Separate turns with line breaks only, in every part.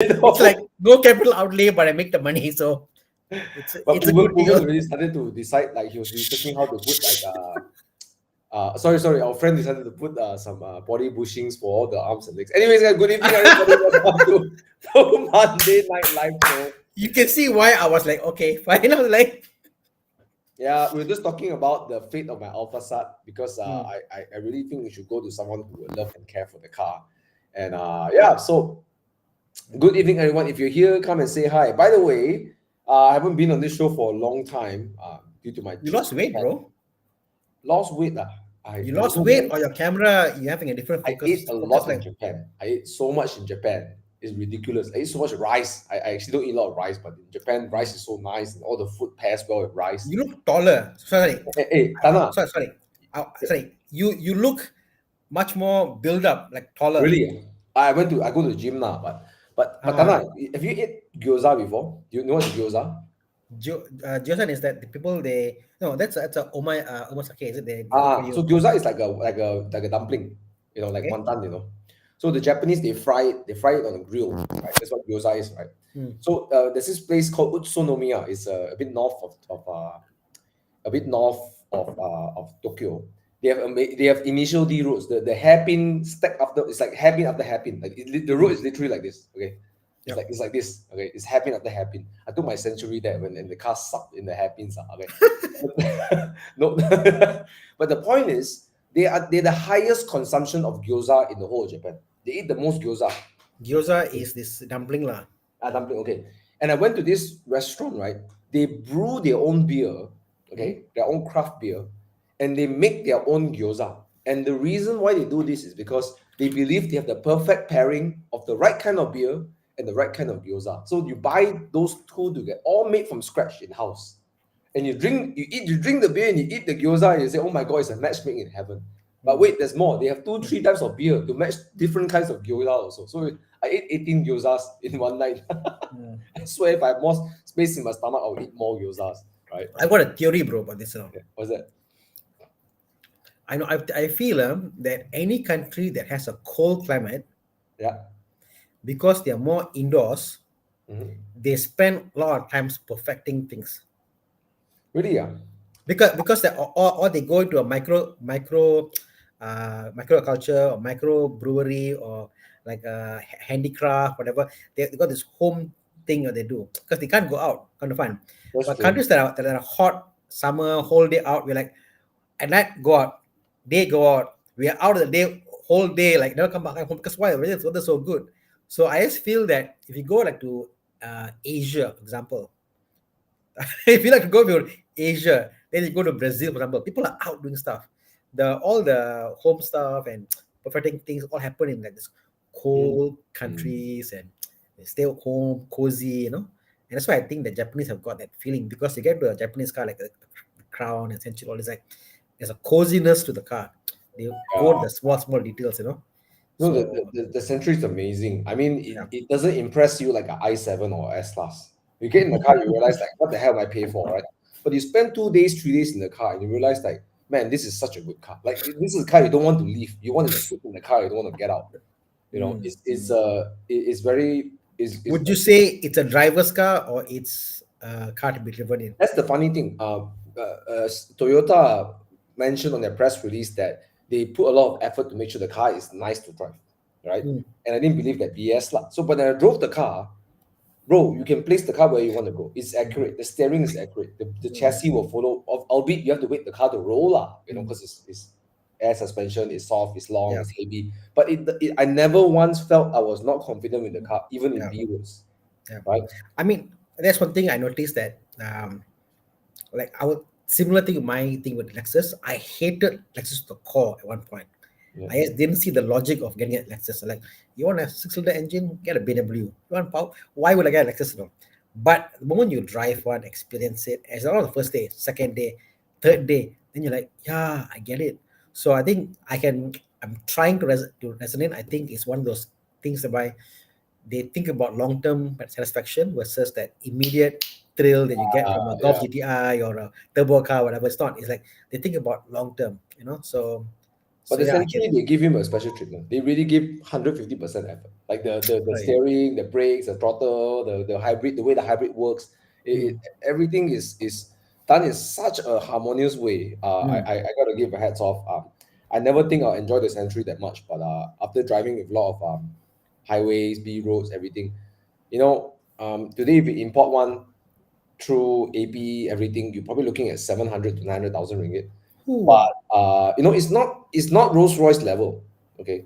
It's like no capital outlay, but I make the money. So
But
it's a good
Uber
deal.
already started to decide, like he was researching how to put like sorry, our friend decided to put some body bushings for all the arms and legs. Anyways, guys, good evening, everybody. Welcome to Monday Night Live Show.
You can see why I was like, okay, fine. I was like,
Yeah, we're just talking about the fate of my Alpha Sat because
hmm.
I really think we should go to someone who will love and care for the car. And yeah, so good evening, everyone. If you're here, come and say hi. By the way, I haven't been on this show for a long time due to my
You
trip
lost
to
weight,
Japan.
bro.
Lost weight.
You
I don't
lost
know,
weight,
man.
or your camera, you're having a different
I ate
focus.
a
Focus
lot in
like
Japan. I ate so much in Japan. It's ridiculous. I eat so much rice. I actually don't eat a lot of rice, but in Japan, rice is so nice and all the food pairs well with rice.
you look taller. Sorry,
Hey, Tana,
sorry. You look much more build up, like taller.
really? I go to the gym now, but
Ah,
Tana, have you ate gyoza before? Do you know what's gyoza?
Joseon is that the people they no that's a omasake, is it they cook for
So
you?
gyoza is like a dumpling, like
Okay.
wonton. So the Japanese they fry it on a grill, right? That's what gyoza is, right?
Hmm.
So there's this place called Utsunomiya. It's a bit north of Tokyo. They have initial D roads. The hairpin stack after it's like hairpin after hairpin. Like the road is literally like this. Okay,
Yep.
it's like this. Okay, it's hairpin after hairpin. I took my century there when and the car sucked in the hairpins. Okay, no, but the point is they're the highest consumption of gyoza in the whole of Japan. They eat the most gyoza.
Gyoza is this dumpling lah.
Dumpling. Okay, and I went to this restaurant. Right, they brew their own beer.
Hmm?
Okay, their own craft beer, and they make their own gyoza. And the reason why they do this is because they believe they have the perfect pairing of the right kind of beer and the right kind of gyoza. So you buy those two together, all made from scratch in house, and you drink the beer and you eat the gyoza, and you say, "Oh my god, it's a match made in heaven." But wait, there's more. They have two, three types of beer to match different kinds of gyoza also. So I ate 18 gyozas in one night.
Hmm.
I swear, if I have more space in my stomach, I'll eat more gyozas. Right?
I got a theory, bro, about this.
Yeah. What's that?
I know I feel that any country that has a cold climate,
Yeah.
because they are more indoors,
Mhm.
they spend a lot of times perfecting things.
Really? Yeah.
Because they or they go into a micro culture or micro brewery or like a handicraft, whatever. They got this home thing that they do because they can't go out, kind of fun.
That's
But
true.
countries that are hot, summer, whole day out, we're like, at night go out, day go out. We are out of the day, whole day, like never come back home because why? The weather's so good. So I just feel that if you go like to Asia, for example, if you like to go to Asia, then you go to Brazil, for example, people are out doing stuff. All the home stuff and perfecting things all happen in like this
Mm.
cold
Mm.
countries and they stay at home, cozy. And that's why I think the Japanese have got that feeling because you get to a Japanese car like the crown and century, all is like there's a coziness to the car. They go to
Yeah.
the small details.
No,
So
the Century is amazing. I mean,
yeah.
it doesn't impress you like an i7 or S class. You get in the car, you realize like, what the hell am I paying for, right? But you spend 2 days, 3 days in the car, and you realize like, man, this is such a good car. Like this is a car you don't want to leave. You want to sit in the car, you don't want to get out.
Mm,
It's
mm.
it's very is
Would you say it's a driver's car or it's a car to be driven in?
That's the funny thing. Toyota mentioned on their press release that they put a lot of effort to make sure the car is nice to drive, right?
Mm,
And I didn't believe that BS lah. So when I drove the car, bro, you can place the car where you want to go. It's
mm,
accurate. The steering is accurate. The
mm,
chassis will follow. Albeit you have to wait the car to roll lah,
mm.
because it's air suspension, it's soft, it's long,
Yeah,
it's heavy. But I never once felt I was not confident with the car, even in
yeah,
B roads,
yeah.
right?
I mean, that's one thing I noticed that like our similar thing, my thing with Lexus, I hated Lexus to the core at one point.
Yeah.
I just didn't see the logic of getting a Lexus. Like, you want a six-cylinder engine, get a BMW. You want power? Why would I get a Lexus? But the moment you drive one, experience it, as not on the first day, second day, third day, then you're like, yeah, I get it. So I think I'm trying to resonate. I think it's one of those things whereby they think about long-term satisfaction versus that immediate thrill that you get from a Golf
Yeah.
GTI or a turbo car, whatever. It's not. It's like they think about long-term. So
But
So
the
yeah, I
Century,
can.
they give him a special treatment. They really give 150% effort. Like the
Right.
steering, the brakes, the throttle, the hybrid, the way the hybrid works,
Mm,
everything is done in such a harmonious way.
mm,
I got to give a hats off. I never think I'll enjoy the Century that much, but after driving with a lot of highways, B roads, everything, today if you import one through AP, everything, you're probably looking at 700 to 900,000 ringgit.
ooh,
But it's not Rolls Royce level, okay.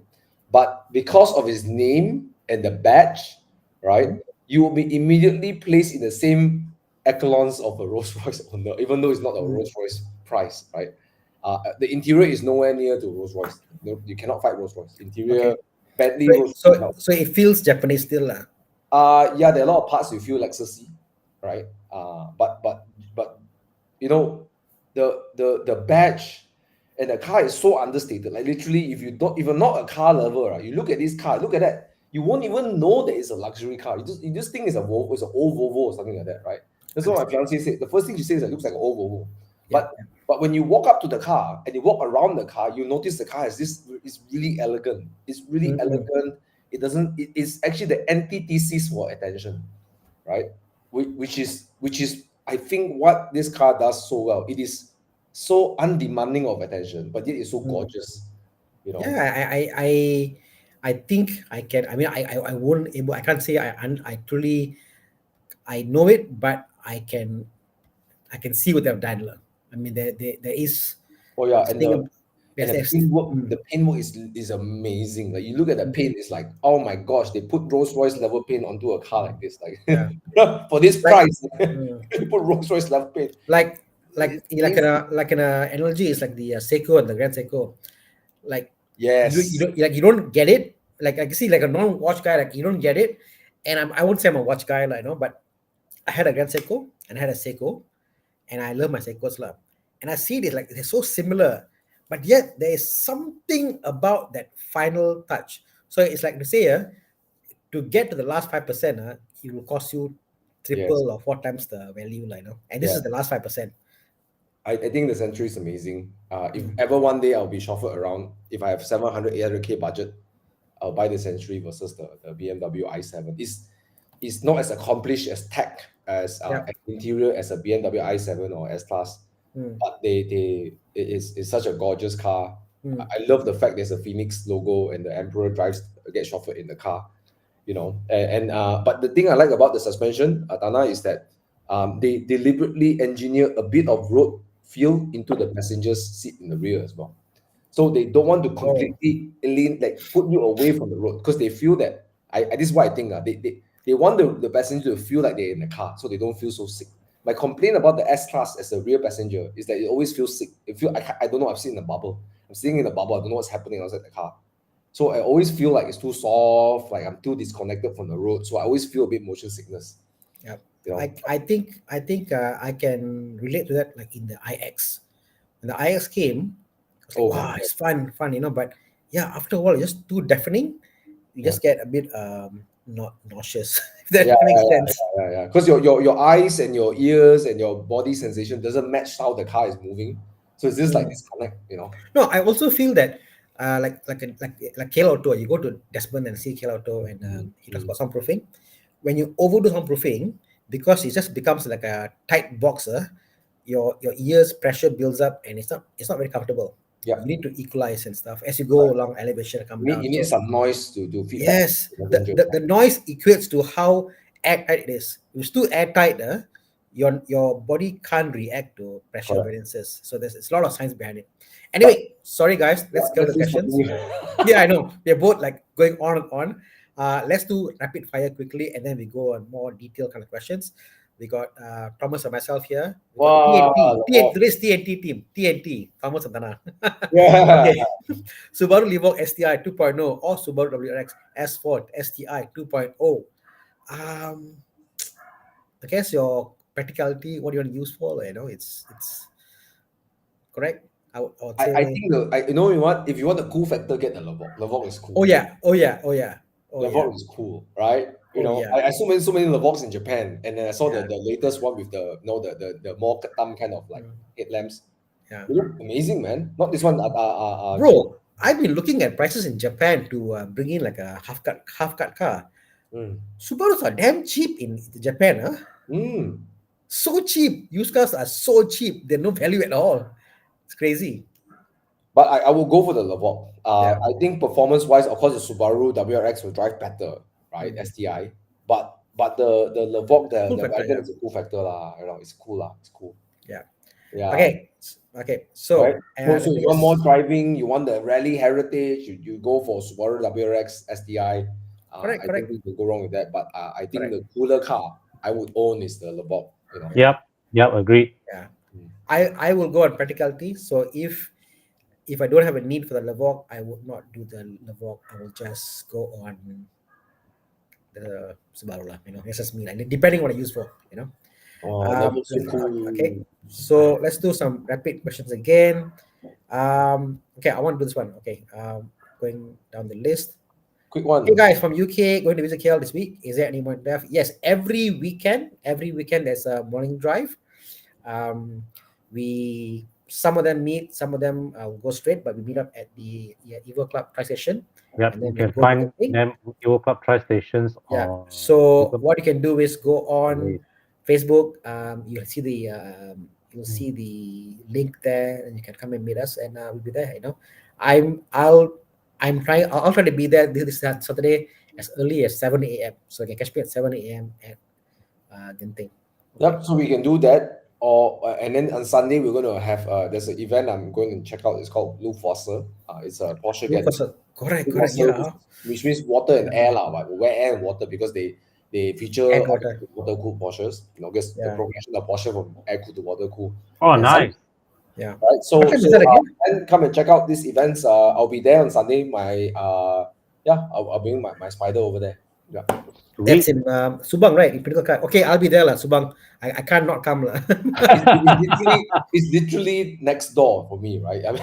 But because of his name and the badge, right,
mm,
you will be immediately placed in the same echelons of a Rolls Royce owner, even though it's not a
mm.
Rolls Royce price, right? The interior is nowhere near to Rolls Royce. No, you cannot fight Rolls Royce interior.
Okay.
Bentley,
So,
Rolls Royce.
so it feels Japanese still, lah.
Yeah, there are a lot of parts you feel Lexus, right? But you know, the badge and the car is so understated. Like literally, if you're not a car lover, right, you look at this car, look at that, you won't even know that it's a luxury car. You just think it's a Volvo, it's an old Volvo or something like that, right? That's what my
Understand.
fiance said. The first thing she says is it looks like an old Volvo.
Yeah.
But but when you walk up to the car and you walk around the car, you notice the car is really elegant. It's really
Mm,
elegant. It doesn't. It's actually the antithesis for attention, right? Which is I think what this car does so well. It is so undemanding of attention, but yet it's so
mm.
gorgeous. You
Yeah,
know.
I think I can. I mean, I won't able. I can't say I truly I know it, but I can see what they've done, lah. I mean, there is
Oh yeah,
this thing.
and the
There's
paintwork,
mm,
the paintwork is amazing. Like you look at the
mm,
paint, it's like, oh my gosh, they put Rolls Royce level paint onto a car like this. Like
yeah,
for this
like
price,
mm,
you put Rolls Royce level paint.
like
It's
like an
amazing.
analogy is like the Seiko and the Grand Seiko. Like
Yes.
you don't get it. Like I can see like a non-watch guy, like you don't get it. And I won't say I'm a watch guy, like, but I had a Grand Seiko and I had a Seiko, and I love my Seikos lah. And I see this like they're so similar, but yet there is something about that final touch. So it's like to say, to get to the last 5%, it will cost you
Yes.
triple or four times the value, like, and this
Yeah.
is the last 5%.
I think the Century is amazing. If
Mm.
ever one day I'll be shuffled around, if I have 700, 800K budget, I'll buy the Century versus the BMW i7. It's not as accomplished as tech
Yeah.
as interior as a BMW i7 or S Class,
Mm.
but it's such a gorgeous car.
Mm.
I love the fact there's a Phoenix logo and the Emperor gets chauffeured in the car. But the thing I like about the suspension, Tana, is that they deliberately engineer a bit of road feel into the passenger's seat in the rear as well. So they don't want to
Oh.
completely like put you away from the road because they feel that this is what I think. They want the passenger to feel like they're in the car so they don't feel so sick. My complaint about the S Class as a rear passenger is that it always feels sick. I don't know, I've seen in a bubble. I'm sitting in a bubble, I don't know what's happening outside the car. So I always feel like it's too soft, like I'm too disconnected from the road. So I always feel a bit motion sickness,
Yeah.
you know.
I think I can relate to that, like in the IX. When the IX came, I was like,
Oh my
wow,
god.
it's fun. But yeah, after a while, it's just too deafening. You
Yeah.
just get a bit not nauseous, if
Yeah,
that
yeah,
makes
yeah,
sense.
yeah, yeah. Because your eyes and your ears and your body sensation doesn't match how the car is moving. So it's just like
Mm.
disconnect.
No, I also feel that like KL Auto, you go to Desmond and see KL Auto, and
Mm,
he talks
mm.
about soundproofing. When you overdo soundproofing, because it just becomes like a tight box, your ears pressure builds up, and it's not very comfortable.
Yeah.
You need to equalize and stuff as you go along elevation, come
You
down.
need
So
some noise to feedback
yes,
to the
the,
passenger.
the, the noise equates to how airtight it is. If it's too airtight, your body can't react to pressure
Correct.
variances. So it's a lot of science behind it.
But
Anyway, sorry guys,
yeah,
let's go to
let's
the
just
questions.
continue.
Yeah, I know we're both like going on and on. Let's do rapid fire quickly, and then we go on more detailed kind of questions. We got Thomas and myself here. We got
Wow,
TNT. Today's TNT team. TNT. Thomas and Dana.
yeah.
Okay. Subaru Levo STI 2.0 or Subaru WRX S4 STI 2.0. Um, I guess your practicality, what do you want to use for? It's correct. I would
I
say.
think what? If you want the cool factor, get the Lavok. Lavok is
Oh
cool.
yeah. Oh yeah. Oh yeah. Oh yeah.
Lavok is cool, right?
Oh yeah.
I saw so many Lavoks in Japan, and then I saw
Yeah.
the latest one with the more ketam kind of like
Mm,
headlamps.
yeah.
They look amazing, man. Not this one.
Bro, I've been looking at prices in Japan to bring in like a half cut car.
Mm.
Subarus are damn cheap in Japan, huh?
Mm.
So cheap. Used cars are so cheap. They're no value at all. It's crazy.
But I will go for the Lavok.
Yeah.
I think performance-wise, of course, the Subaru WRX will drive better, right?
Mm.
STI. But the Lavok,
Cool
the
factor.
wagon
Yeah.
is a cool factor lah. You know, it's cool lah. It's cool.
Yeah.
Yeah.
Okay. Okay.
Right.
So
So,
let
so
me
you want more
just.
driving, you want the rally heritage, you go for Subaru WRX STI.
Correct.
I think
Correct.
we could go wrong with that. But I think
Correct.
the cooler car I would own is the Lavok. You know.
Yeah.
Yep. Yep. Agreed.
Yeah.
Mm.
I will go on practicality. So if I don't have a need for the Lavok, I would not do the Lavok. I will just go on the Subaru lah. It's just me. Like, depending on what I use for.
Oh, that looks so
Okay.
cool.
So let's do some rapid questions again. Okay, I want to do this one. Okay. Going down the list.
Quick one.
Hey guys from UK going to visit KL this week. Is there any more drive? Yes, every weekend there's a morning drive. We some of them meet, some of them will go straight, but we meet up at the Evo Club Tri Station,
Yep.
and
You
then we
can
go to the
find
thing.
them Euro Club Tri stations
Yeah.
or
So
Google
what you can do is go on
Waze.
Facebook. You'll see the link there, and you can come and meet us, and we'll be there. I'm I'll I'm trying. I'll try to be there this Saturday as early as 7 a.m. So you can catch me at 7 a.m. at Genting. Okay.
Yep. So we can do that. Or and then on Sunday we're going to have there's an event I'm going to check out. It's called Blue Foster. It's a Porsche
Look
get
for correct,
Blue
correct.
Foster,
Yeah.
which means water and
Yeah.
air lah. But we wear air and water because they feature
And water.
water cooled Porsches. Because the
Yeah.
progression of Porsche from air cooled to water cooled.
Oh,
Yes.
nice.
Yeah.
Right. So
What time is that again?
and come and check out these events. I'll be there on Sunday. I'll bring my spider over there. Yeah.
That's
Sweet.
in Subang, right? In Pinnacle Car. Okay, I'll be there lah. Subang. I can't not come lah.
It's literally next door for me, right? I'm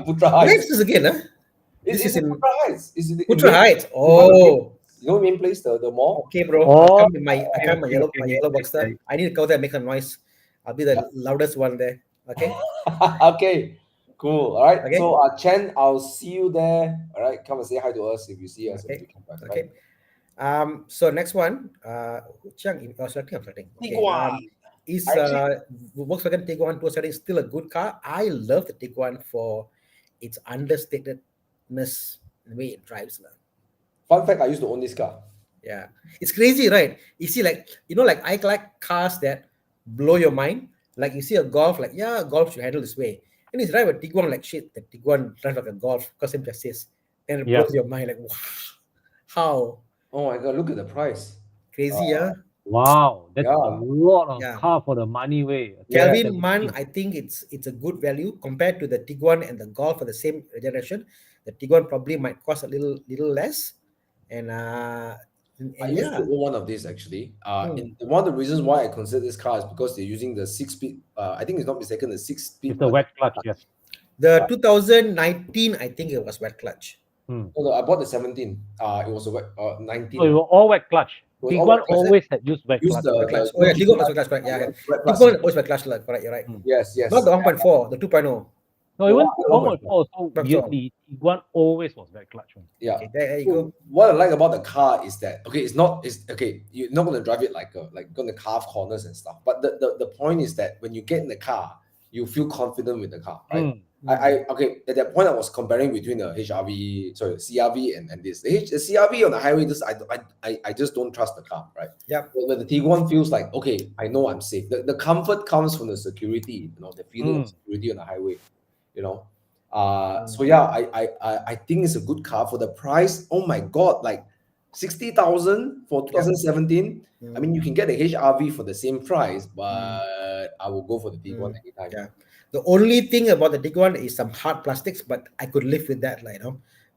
Putra
Where
Heights.
is this again?
It's
This is
in
in
Putra Heights. It's in
Putra
main,
Heights.
one of the main,
Oh,
main place, the mall.
okay, bro.
Oh,
I
okay,
come my
okay,
yellow
okay,
my
okay,
yellow
okay,
Boxster.
okay.
I need to go there and make a noise. I'll be the loudest one there. Okay.
Okay, cool. All right.
Okay.
So Chen, I'll see you there. All right, come and say hi to us if you see us
Okay.
on weekend. Right?
Okay. So next one. Chiang, I'm selecting. Okay.
Tiguan.
Is
Actually-
Volkswagen Tiguan 270 still a good car? I love the Tiguan for its understatedness the way it drives lah.
Fun fact: I used to own this car.
Yeah, it's crazy, right? You see, like like I like cars that blow your mind. Like you see a Golf, like Golf should handle this way, and it's drive a Tiguan like shit. The Tiguan drives like a Golf, custom chassis, and it
Yeah.
blows your mind. Like, wow, how
Oh my god! Look at the price.
crazy, yeah.
Wow, that's
Yeah.
a lot of
Yeah.
car for the money way.
Yeah.
Kelvin Man, I think it's a good value compared to the Tiguan and the Golf for the same generation. The Tiguan probably might cost a little less, and
I used to own one of these actually.
Hmm.
And one of the reasons why I consider this car is because they're using the 6-speed. I think it's not mistaken, the 6-speed.
It's the wet clutch, yes.
The 2019, I think it was wet clutch.
No, I bought the 17. It was a 19.
So it was all wet clutch.
It was all
Tiguan
wet clutch.
always had used wet
Use
clutch.
the-
Wet clutch.
the
Oh yeah,
good
Tiguan was
clutch.
wet clutch, correct? Yeah,
Wet clutch.
Tiguan always wet clutch, correct? You're right.
Yes.
Not the 1.4, the 2.0.
No, even
I love wet
1.4, so
That's
weirdly, Tiguan always was wet clutch one.
Yeah.
Okay, there you
So
go.
what I like about the car is that you're not gonna drive it like gonna carve corners and stuff. But the point is that when you get in the car, you feel confident with the car, right? I at that point I was comparing between the CRV and this. The CRV on the highway, I just don't trust the car, right?
Yep.
But the Tiguan feels like, okay, I know I'm safe. The comfort comes from the security, the feeling of security on the highway, So yeah, I think it's a good car for the price. Oh my god, like 60,000 for 2017. I mean, you can get a HRV for the same price, but I will go for the Tiguan anytime.
Yeah. The only thing about the Tiguan is some hard plastics, but I could live with that,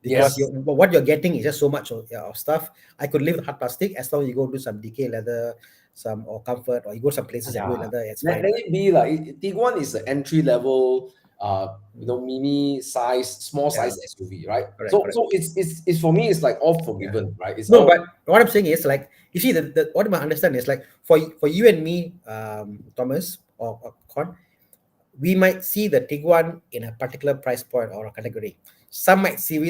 because
Yes.
what you're getting is just so much of stuff. I could live with hard plastic as long as you go do some DK leather, or comfort, or you go some places and do leather. It's
Let
fine.
it be like Tiguan is an entry level, mini size, small size SUV, right?
Correct,
so
correct.
so it's for me, it's like all forgiven, right? It's
No,
all,
but what I'm saying is like you see the what I understand is like for you and me, Thomas or Con, we might see the Tiguan in a particular price point or a category. some might perceive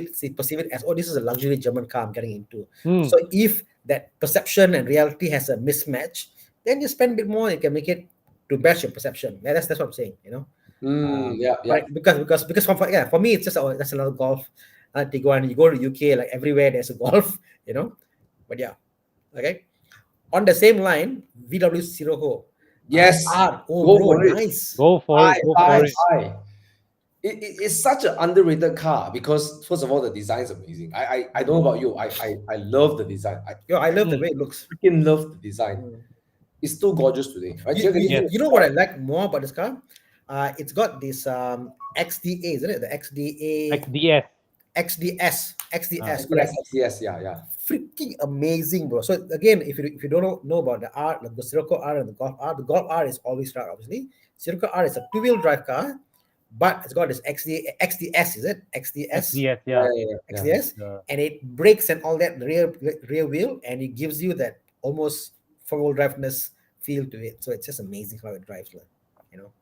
it as, oh, this is a luxury German car I'm getting into.
Hmm.
So if that perception and reality has a mismatch, then you spend a bit more, you can make it to match your perception. Yeah, that's what I'm saying, you know.
Yeah, yeah.
Right, because for me it's just, oh, that's another golf. Tiguan, you go to UK, like everywhere there's a golf, you know. But yeah, okay. On the same line, VW Sirocco.
Yes,
R. Oh,
go
bro,
for it.
nice.
Go for it. Go for it.
Nice.
It's such an underrated car because first of all the design is amazing. I don't know about you. I love the design. I
Yo, I love the
Mm.
way it looks.
freaking love the design.
Mm.
It's still gorgeous today, right?
You, you,
Yes.
you know what I like more about this car? It's got this XDA, isn't it? The XDA,
XDS.
XDS,
Yes,
correct?
yes, yeah.
Freaking amazing, bro. So again, if you don't know about the R, like the Sirocco R and the Golf R is always right, obviously. Sirocco R is a two-wheel drive car, but it's got this XDS, is it? XDS,
XDS.
Yeah,
Yeah.
XDS,
The-
and it brakes and all that rear wheel, and it gives you that almost four-wheel driveness feel to it. So it's just amazing how it drives, like, you know,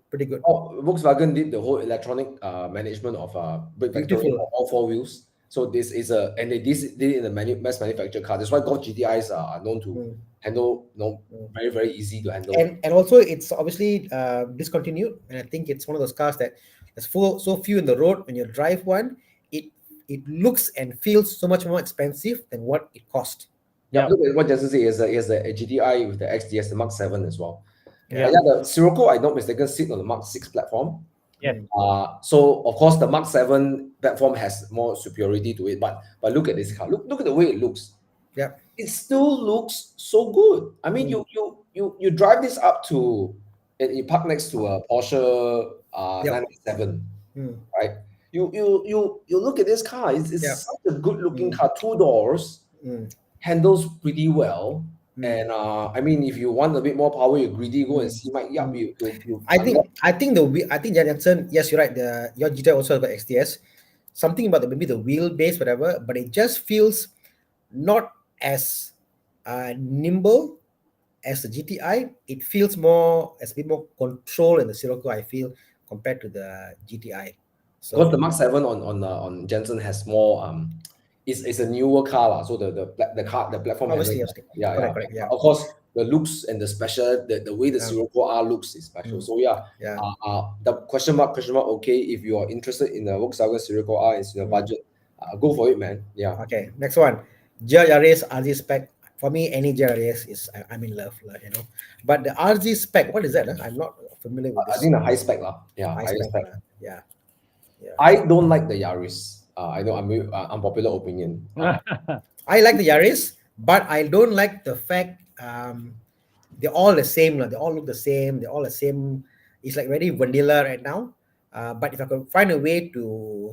pretty good.
Oh, Volkswagen did the whole electronic management of brake vectoring
Beautiful.
for all four wheels. So this is and they did it in the mass manufactured car. That's why Golf GTIs are known to
Mm.
handle,
Mm.
very, very easy to handle.
And also it's obviously discontinued, and I think it's one of those cars that there's so few in the road. When you drive one, it looks and feels so much more expensive than what it cost.
Yeah,
Yeah.
look at what Jensen said. He has the GTI with the XDS, the Mark 7 as well.
Yeah.
Yeah, the Sirocco, I'm not mistaken, sit on the Mark 6 platform.
Yes.
So of course the Mark 7 platform has more superiority to it, but look at this car. Look at the way it looks.
Yeah.
It still looks so good. I mean,
Mm.
you drive this up to, and you park next to a Porsche
Yep.
997,
Mm.
right? You look at this car. It's
Yeah.
such a good looking
Mm.
car. Two doors,
Mm.
handles pretty well.
Mm.
And I mean, if you want a bit more power, you're greedy, go and
Mm.
see Mike Yap.
Mm.
You
I think Jansen, yes, you're right. Your GTI also has got XDS. Something about maybe the wheelbase, whatever, but it just feels not as nimble as the GTI. It feels more as a bit more control in the Sirocco, I feel, compared to the GTI.
because
So
the Mark 7 on Jensen has more it's a newer car lah. So the platform has
obviously,
yeah.
correct, yeah,
Of course, the looks and the special the way the
Yeah.
Sirocco R looks is special.
Mm.
So yeah,
yeah.
the question mark. Okay, if you are interested in the Volkswagen Sirocco R, it's in your budget. Go for it, man. Yeah.
Okay, next one. GR RZ spec. For me, any GR is I'm in love, like, you know. But the RZ spec, what is that? I'm not familiar with
I
this.
think the high spec lah. Yeah,
High
high
spec,
spec.
yeah.
I don't like the Yaris. I know I'm unpopular opinion.
I like the Yaris, but I don't like the fact they're all the same. They all look the same. They're all the same. It's like very vanilla right now. But if I could find a way to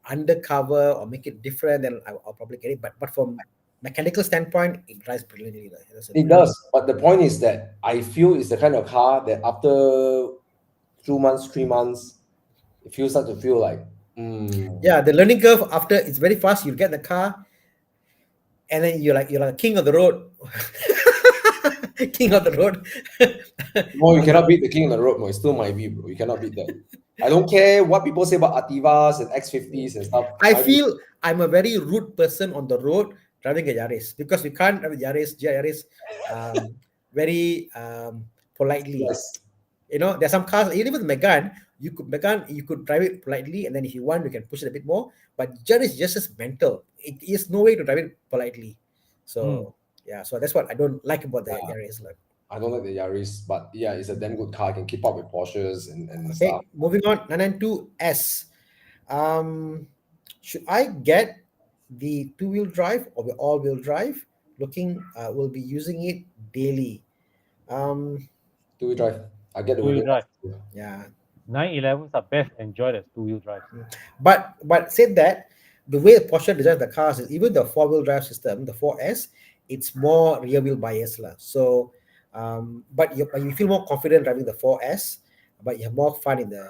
undercover or make it different, then I'll probably get it. But from mechanical standpoint, it drives brilliantly. Like,
It does, but the point is that I feel it's the kind of car that after 2 months, 3 months, it feels start to feel like
Yeah, the learning curve after it's very fast. You get the car, and then you're like king of the road. King of the road.
no, you cannot beat the king on the road. No, it's still my view, bro. You cannot beat that. I don't care what people say about Ativas and X50s and stuff.
I feel I'm a very rude person on the road driving a Yaris because we can't drive a Yaris, Yaris, very politely.
Yes.
You know, there's some cars, even with Megane, you could drive it politely, and then if you want, you can push it a bit more. But Yaris is just as mental. It is no way to drive it politely. So yeah, so that's what I don't like about the Yaris. Like,
I don't like the Yaris, but yeah, it's a damn good car. It can keep up with Porsches and
okay,
stuff.
moving on, 992S. Should I get the two-wheel drive or the all-wheel drive? We'll be using it daily.
Two-wheel drive. I get the
Two-wheel drive.
Yeah,
911s are best enjoyed as two-wheel drive.
but said that, the way Porsche designs the cars is even the four-wheel drive system, the 4S, it's more rear-wheel bias lah. So, but you feel more confident driving the 4S, but you have more fun in the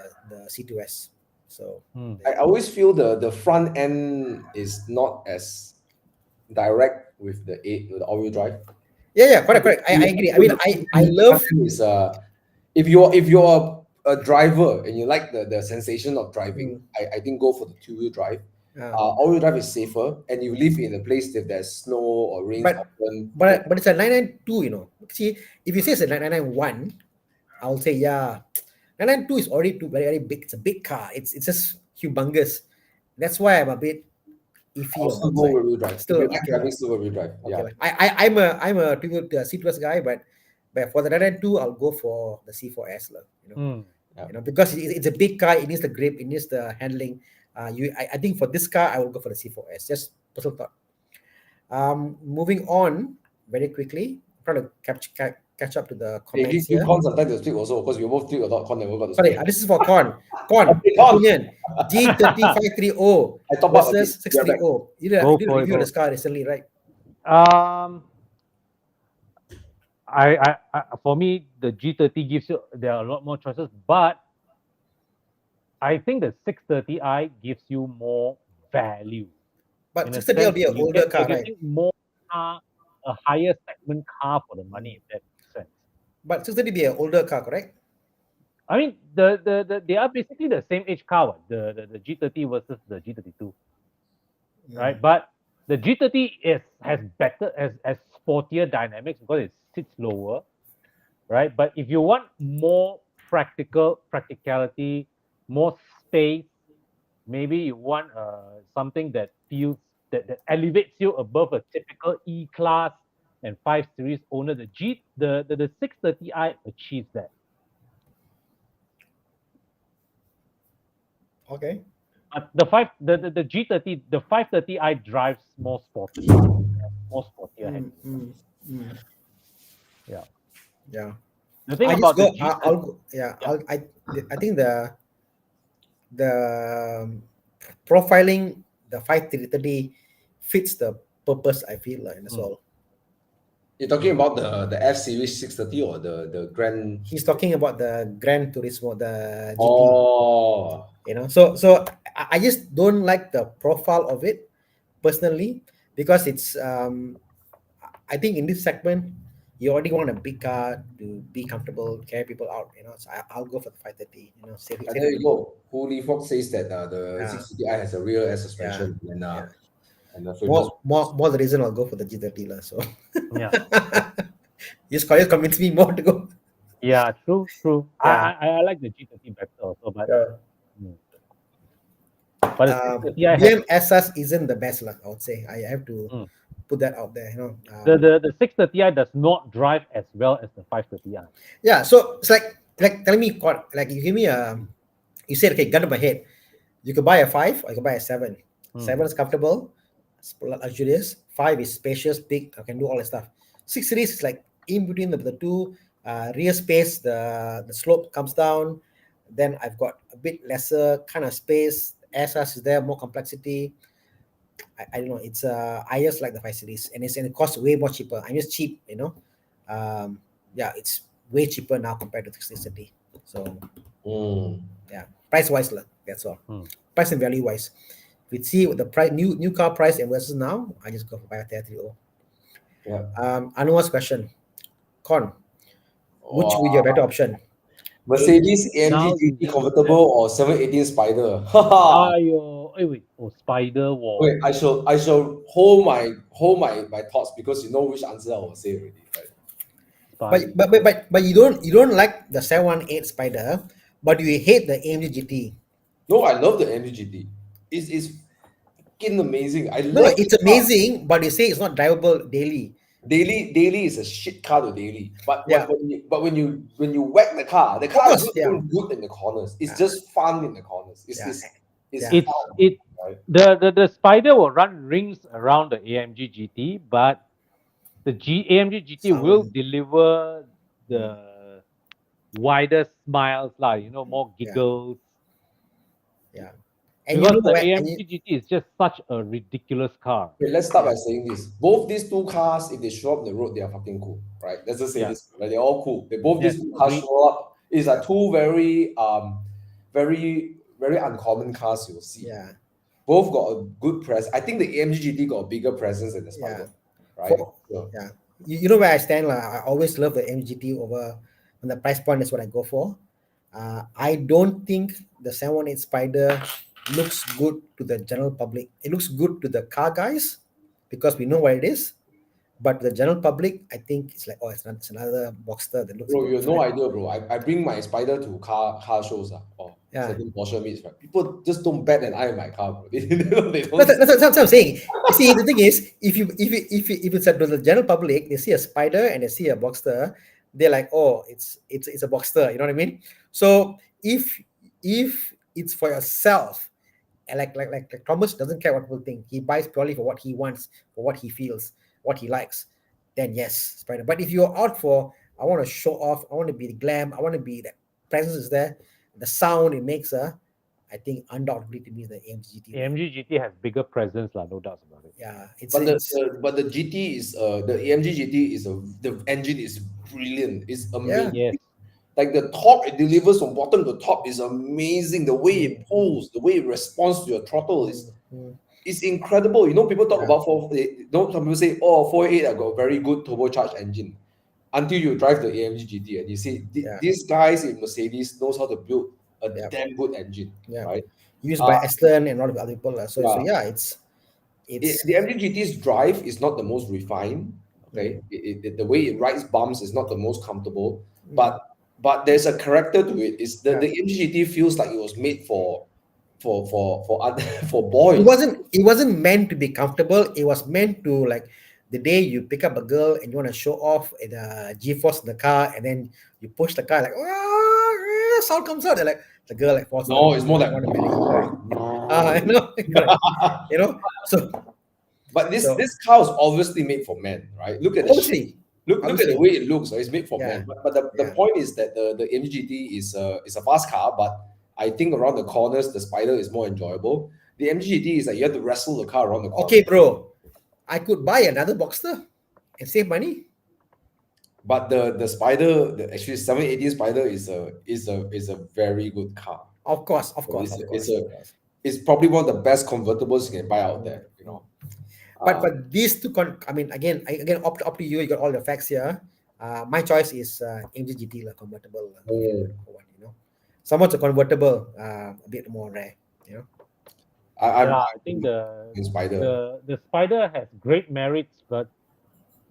C2S. So
I always feel the front end is not as direct with the all-wheel drive.
yeah, correct. I agree. I mean, I love.
Is, if you're a driver and you like the sensation of driving,
Mm.
I think go for the two-wheel drive.
Yeah.
All-wheel drive is safer, and you live in a place that there's snow or rains
But
often.
but it's a 992, you know. See, if you say it's a 991, I'll say yeah. 992 is already too very big. It's a big car. It's just humongous. That's why I'm a bit iffy
I'll
on
still
that
go
side.
wheel drive. If
Still
you like
okay lah.
driving, still wheel drive.
Okay
Yeah.
lah. I'm a two C2S guy, but for the 992, I'll go for the C4S lah.
Mm.
Because it's a big car. It needs the grip. It needs the handling. I think for this car, I will go for the C4S. Just personal thought. Moving on very quickly. I'm trying to catch up to the
Hey,
comments
give
here.
Con some time to speak also, because we both speak a lot. Con never got to
Sorry,
speak.
this is for Con. Con,
Okay, Con.
opinion. G30530
I top up a bit.
versus
We are back.
630. You did
Go
a
for it,
review of
go.
this car recently, right?
For me, the G30 gives you there are a lot more choices, but I think the 630i gives you more value.
But
In a
630 will
sense
be an
that
older car,
you're
right?
getting more car, a higher segment car for the money, if that makes sense.
But 630 be an older car, correct?
I mean, they are basically the same age car, what? The G30 versus the G32, right? But the G30 has sportier dynamics because it sits lower, right? But if you want more practicality, more space, maybe you want something that feels that elevates you above a typical E class and 5 series owner. The 630i achieves that.
Okay.
But the G30, the 530i drives more sporty, more sportier handling. Yeah.
Yeah.
The thing
I just
about the
go.
G30,
I'll go. Yeah. I think the profiling the 530 fits the purpose. I feel like that's all.
You're talking about the F series 630 or the Grand?
He's talking about the Gran Turismo, the GT.
Oh,
So I just don't like the profile of it personally because it's I think in this segment you already want a big car to be comfortable, carry people out. So I'll go for the 530. Save it.
and there you go. Holy Fox says that the
Yeah.
630i has a rear air suspension
Yeah.
and the frameless.
More the reason I'll go for the G30 lah. So
yeah,
just convince me more to go.
yeah, true.
Yeah.
I like the G30 better also, but
Yeah.
but the 630i has
BM SS isn't the best lah. I would say I have to put that out there.
the 630i does not drive as well as the 530i.
Yeah, so it's like telling me like you give me you said okay, gun to my head, you could buy a 5 or you could buy a 7. 7 is comfortable, it's luxurious. 5 is spacious, big, I can do all that stuff. 6 series is like in between the two. Rear space, the slope comes down, then I've got a bit lesser kind of space. SS is there, more complexity. I don't know. It's I just like the 5 series, and it costs way more cheaper. I'm just cheap, yeah, it's way cheaper now compared to the 630. So yeah, price wise, that's all. Price and value wise, if we see what the price new car price and versus now, I just go for 530.
Yeah.
Anua's question, Con, which would be your better option?
Mercedes
Now
AMG GT
using
convertible or 718 Spider?
wait, Spider War.
Wait, I shall hold my thoughts because you know which answer I will say already, right?
But you don't like the 718 Spider, but you hate the AMG GT.
No, I love the AMG GT. It's fucking amazing. I
No,
love
it's
the car.
amazing, but you say it's not drivable daily.
Daily is a shit car to daily. But
Yeah.
when you whack the car is
course,
not
yeah.
even good in the corners. It's just fun in the corners. It's
Yeah.
fun,
It
right?
the Spider will run rings around the AMG GT, but the AMG GT will
Sound.
deliver the wider smiles, more giggles.
Yeah. And
Because the
where-
AMG GT is just such a ridiculous car.
Okay, let's start by saying this. Both these two cars, if they show up on the road, they are fucking cool, right? Let's just say
Yeah.
this. Right? They're all cool. Both
Yes,
these two cars
agreed.
show up. It's like two very very uncommon cars you'll see.
Yeah.
Both got a good presence. I think the AMG GT got a bigger presence than the Spider, right?
Yeah. You know where I stand. I always love the MGT over when the price point is what I go for. I don't think the 718 Spider looks good to the general public. It looks good to the car guys because we know what it is. But the general public, I think it's like, oh, it's another Boxster that looks
Bro,
good.
you have no idea, bro. I bring my Spider to car shows or
Yeah.
certain Porsche meets, right? People just don't bat an eye in my car, bro. They don't.
That's what I'm saying. You see, the thing is, if it's a, to the general public, they see a Spider and they see a Boxster, they're like, oh, it's a Boxster. You know what I mean? So if it's for yourself, and like Thomas doesn't care what people think. He buys purely for what he wants, for what he feels, what he likes. Then yes, Spider. But if you're out for, I want to show off, I want to be the glam, I want to be that presence is there, the sound it makes, I think undoubtedly to me is the AMG GT.
AMG GT has bigger presence, lah, no doubts about it.
Yeah, it's
But the,
it's
the but the GT is the AMG GT is the engine is brilliant. It's
yeah.
amazing.
Yes.
Like the torque it delivers from bottom to top is amazing. The way it pulls, the way it responds to your throttle
Mm.
is incredible. You know, people talk
Yeah.
about some people say, oh, 488 I got a very good turbocharged engine. Until you drive the AMG GT and you see
Yeah.
these guys in Mercedes knows how to build a
Yeah.
damn good engine,
Yeah.
right?
Used by Aston and a lot of other people. So
Yeah.
yeah, it's
The MG GT's drive is not the most refined. Okay, the way it rides bumps is not the most comfortable, but there's a character to it. It's the MG GT feels like it was made for for boys.
it wasn't meant to be comfortable. It was meant to, like, the day you pick up a girl and you want to show off the G-force in the car, and then you push the car, like, "Ah," sound comes out, and like the girl like falls.
No, it's more like.
want to marry you, right? I know, correct. You know, so
But this
So-
this car is obviously made for men, right? Look at the shape.
obviously,
Look at the
obviously.
way it looks. It's made for
Yeah.
men. But the
Yeah.
point is that the MGT is a fast car, but I think around the corners the Spider is more enjoyable. The MGT is like you have to wrestle the car around the corner.
Okay, bro, I could buy another Boxster and save money.
But the Spider, actually 718 Spider is a very good car.
Of course.
It's probably one of the best convertibles you can buy out there. You know.
But these two, I mean, again, up to you. You got all the facts here. My choice is MG GT convertible. You know, somewhat a convertible, a bit more rare. You know.
I think the
Spider.
the Spider has great merits, but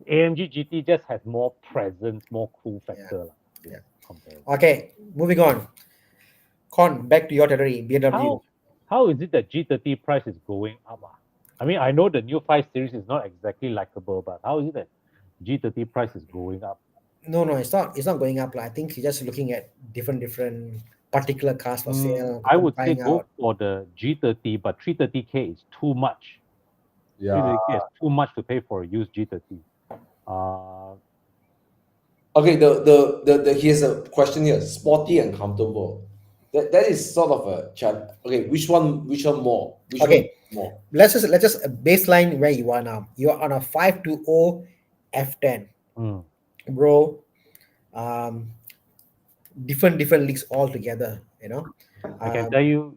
AMG GT just has more presence, more cool factor.
Yeah.
Compared.
Okay, moving on. Con, back to your territory, BMW.
How is it that G30 price is going up? I mean, I know the new 5 Series is not exactly likable, but how is it that G30 price is going up?
No, it's not. It's not going up. I think you're just looking at different particular cars for sale.
I would say
buying
go
out.
for the G30, but 330K is too much.
Yeah.
330K is too much to pay for a used G30.
Okay, the here's a question here: sporty and comfortable. That is sort of a challenge. Okay, which one more?
Okay.
One more?
Let's just baseline where you are now. You are on a 520 F10, bro. Different leagues altogether. You know.
I can tell you,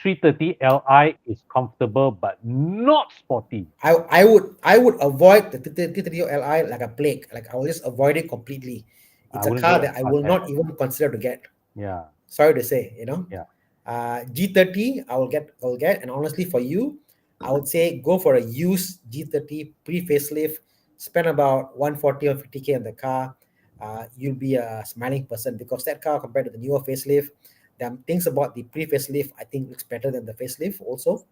330 Li is comfortable but not sporty.
I would avoid the 330 Li like a plague. Like I will just avoid it completely. It's a car that I will not even consider to get.
Yeah.
Sorry to say, you know.
Yeah.
G30 I will get, and honestly for you, I would say go for a used G30 pre-facelift, spend about 140 or 50K on the car. You'll be a smiling person because that car compared to the newer facelift, there are things about the pre-facelift I think looks better than the facelift also.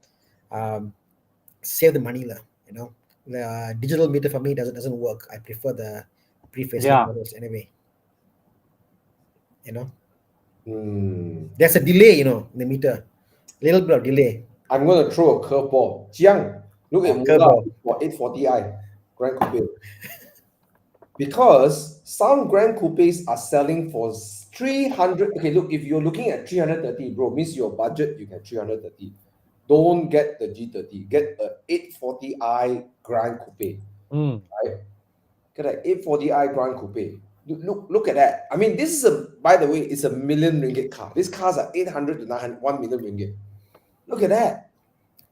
Save the money, you know. The digital meter for me doesn't work. I prefer the pre-facelift models anyway. You know. There's a delay, you know, in the meter. Little bit of delay.
I'm going to throw a curveball. Jiang, look at
curveball
for 840i Grand Coupe. Because some Grand Coupes are selling for 300. Okay, look, if you're looking at 330, bro, means your budget, you get 330. Don't get the G30. Get a 840i Grand Coupe. Right? Get an 840i Grand Coupe. Look at that. I mean, this is by the way, it's a ringgit million car. These cars are 800 to 900, 1 million ringgit. Look at that.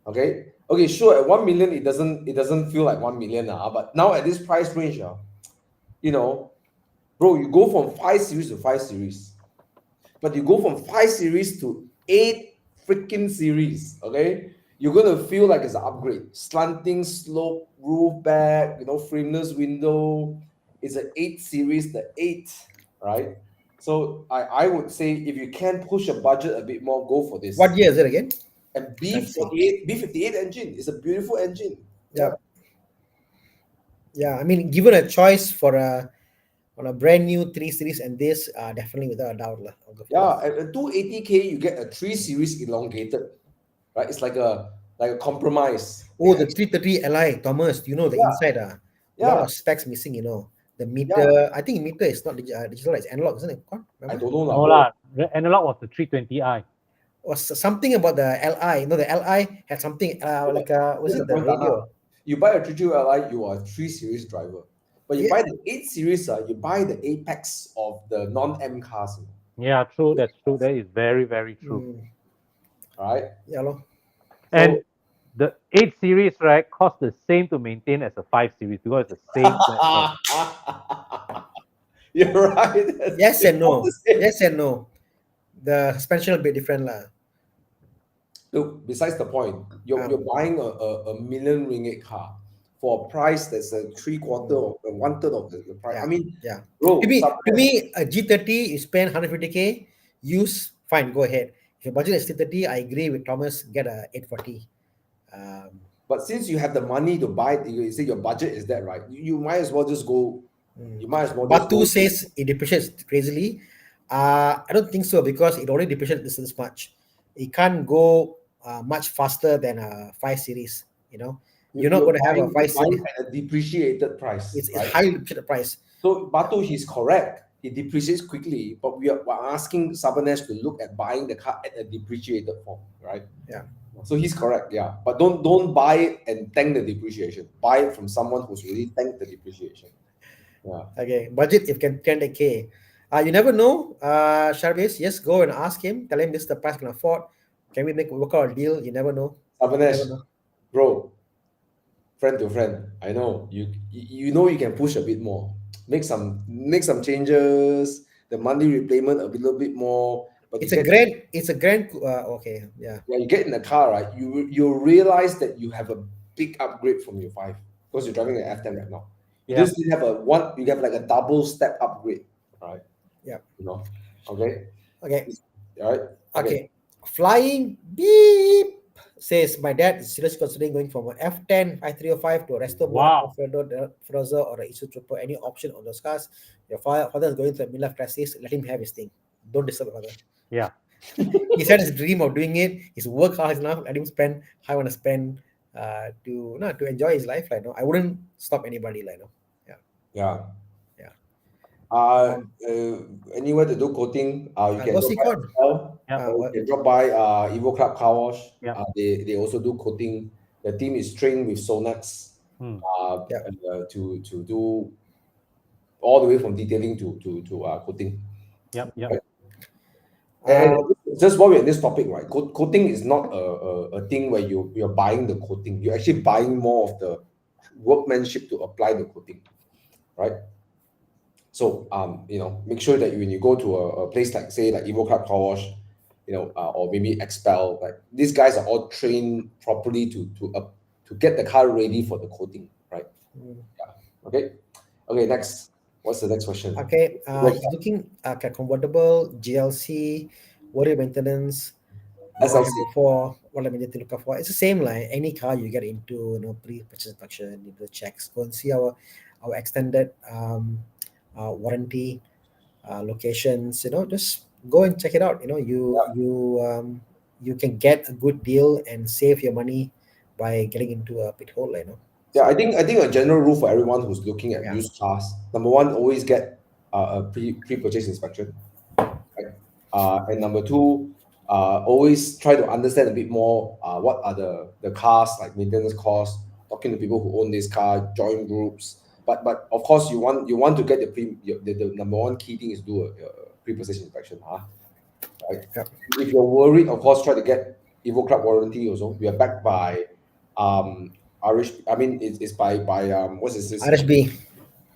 Okay, sure, at 1 million, it doesn't feel like 1 million, but now at this price range, you know, bro, you go from 5 series to 5 series. but you go from 5 series to 8 freaking series, okay? You're gonna feel like it's an upgrade. Slanting slope, roof back, frameless window. It's an 8 series, the 8, right? So I would say if you can push your budget a bit more, go for this.
What year is it again?
And
Let's see.
B58 engine is a beautiful engine.
Yeah. Yeah, I mean, given a choice for a on a brand new 3 series and this, definitely without a doubt, lah, I'll go for
Yeah,
this.
at 280K, you get a 3 series elongated, right? It's like a compromise.
Oh, the 330 Li, Thomas, the
Yeah,
inside, lot
yeah,
of specs missing, The
yeah.
meter, I think meter is not digital, it's analog, isn't it?
I
Remember?
don't know lah,
No
bro.
lah. The analog was the 320i.
Was something about the Li, the Li had something, like, was
Here's
it
the
the
point, Thana.
radio?
You buy a 32 Li, you are a 3 series driver. But you
Yeah.
buy the 8 series, you buy the apex of the non-M cars.
Yeah, true. That's true. That is very, very true.
Right?
Yeah, lor.
And the 8 series, right, costs the same to maintain as a 5 series because it's the same platform.
You're right.
Yes and
It's all
no.
the same.
Yes and no. The suspension will be different, lah.
Look, besides the point, you're buying a million ringgit car for a price that's a 3/4 or 1/3 of the price.
Yeah,
I mean,
yeah.
bro,
To me, a G30, you spend 150K, use, fine, go ahead. If your budget is 330, I agree with Thomas, get a 840.
but since you have the money to buy it, you say your budget is that, right? You might as well just go. You might as well just
Batu
go.
says it depreciates crazily. I don't think so because it already depreciates this much. It can't go much faster than a 5 series, You're not going to have a 5 series.
At a depreciated price.
It's
right?
highly depreciated price.
So Batu, he's correct. It depreciates quickly, but we're asking Sabanesh to look at buying the car at a depreciated form, right?
Yeah.
So he's correct, yeah. But don't buy it and thank the depreciation. Buy it from someone who's really thanked the depreciation. Yeah.
Okay, budget if can 10K. You never know. Sharbis, yes, go and ask him. Tell him this is the price I can afford. Can we work out a deal? You never know.
Sabanesh, bro, friend to friend, I know you know you can push a bit more. Make some changes. The monthly repayment a little bit more. But
It's a grand. Okay, yeah.
Yeah, you get in the car, right? You realize that you have a big upgrade from your 5 because you're driving an F10 right now. You just have you have like a double step upgrade, right?
Yeah.
Okay.
Okay.
All right.
Okay. Flying beep says my dad is seriously considering going from an F10 5305 to a Resto
Wow.
Frozer or a Isuzu Trooper. Any option on those cars? Your father is going through a midlife crisis. Let him have his thing. Don't disturb your father.
Yeah.
He said his dream of doing it. He's worked hard enough. Let him spend how I want to spend to enjoy his life. I wouldn't stop anybody.
Yeah.
Yeah.
Anywhere to do coating, you can
Go
drop
see
by
Con.
Excel, you can drop by Evo Club Car Wash.
Yeah.
They also do coating. The team is trained with Sonax to do all the way from detailing to coating.
Yep.
Right? And just while we're in this topic, right? Coating is not a thing where you're buying the coating. You're actually buying more of the workmanship to apply the coating, right? So make sure that when you go to a place like say like Evo Club Car Wash, or maybe Expel, like these guys are all trained properly to get the car ready for the coating, right? Yeah. Okay. Next. What's the next question?
Okay, he's looking at convertible, GLC, warrior maintenance,
SLC.
what am I to look out for? It's the same like any car you get into, pre-purchase inspection, you do checks, go and see our extended warranty locations, just go and check it out. You can get a good deal and save your money by getting into a pit hole,
Yeah, I think a general rule for everyone who's looking at used cars, number one, always get a pre-purchase inspection, right? And number two, always try to understand a bit more what are the cars, like maintenance costs, talking to people who own this car, join groups. But of course, you want to get the number one key thing is do a pre-purchase inspection, right?
Yep.
If you're worried, of course, try to get Evo Club warranty also. We are backed by it's by what's this?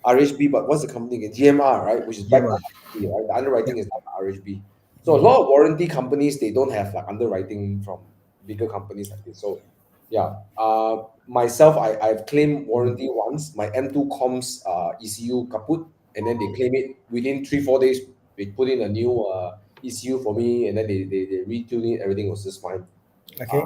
RHB,
but what's the company again? GMR, right? Which is backed by RHB, right? The underwriting is not RHB. So a lot of warranty companies, they don't have like underwriting from bigger companies like this. So yeah, myself, I've claimed warranty once. My M2 comms ECU kaput, and then they claim it within 3-4 days. They put in a new ECU for me, and then they retune it. Everything was just fine.
Okay.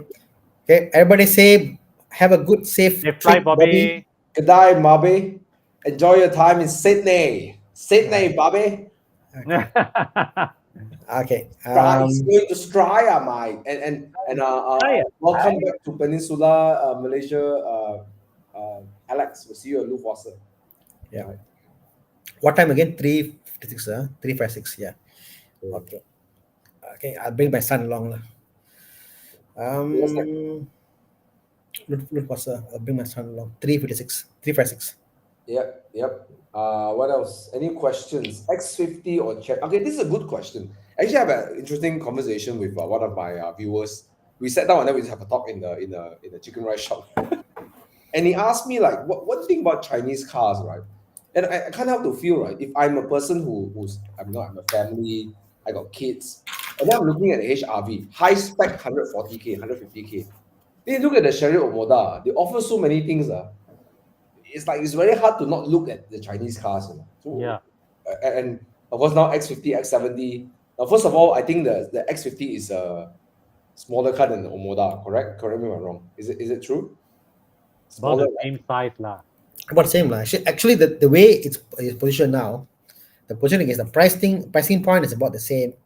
Okay. Everybody say, have a good, safe
Safe flight,
trip, Bobby.
Bobby.
Good night, Bobby. Enjoy your time in Sydney. Sydney, Bobby.
Okay. Okay.
It's going to Australia, mate. And welcome back to Peninsula, Malaysia. Alex, we'll see you at Luftwasser.
Yeah.
Right.
What time again? 3:56. 3:56. Yeah.
Yeah.
Okay. Okay. I'll bring my son along. Lah.
What's that?
I'll bring my son along. 3:56. 3:56.
Yep. What else? Any questions? X50 or check? Okay, this is a good question. Actually, I have an interesting conversation with one of my viewers. We sat down and then we just have a talk in the chicken rice shop. And he asked me like, what do you think about Chinese cars, right? And I can't help to feel, right, if I'm a person I'm a family, I got kids, and then I'm looking at the HRV, high spec 140K, 150K. Then you look at the Chery Omoda, they offer so many things. It's like it's very hard to not look at the Chinese cars. So,
Yeah.
And of course now X50, X70. Now, first of all, I think the X50 is a smaller car than the Omoda, correct? Correct me if I'm wrong. Is it true?
About
Smaller,
the same size lah.
About the same lah. Actually, the way it's positioned now, the positioning is the pricing point is about the same,